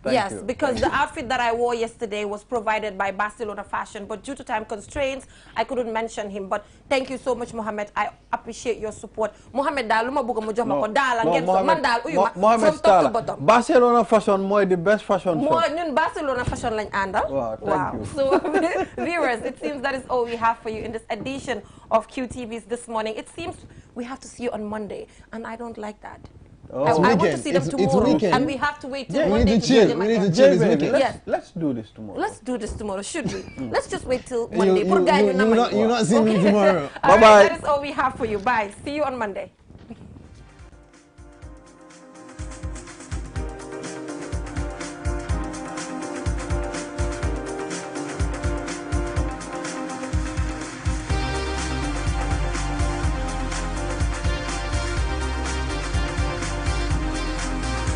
Yes, because the outfit that I wore yesterday was provided by Barcelona Fashion, but due to time constraints, I couldn't mention him. But thank you so much, Mohammed. I appreciate your support. Mohammed, Mohammed Barcelona Fashion, the best fashion show. Barcelona Fashion Wow. So, viewers, it seems that is all we have for you in this edition of QTVs this morning. It seems we have to see you on Monday, and I don't like that. I want to see them tomorrow, and we have to wait till Monday to chill. We need to chill this weekend. Let's do this tomorrow. Let's do this tomorrow, should we? Let's just wait till Monday. You're not seeing me tomorrow. Bye-bye. That is all we have for you. Bye. See you on Monday.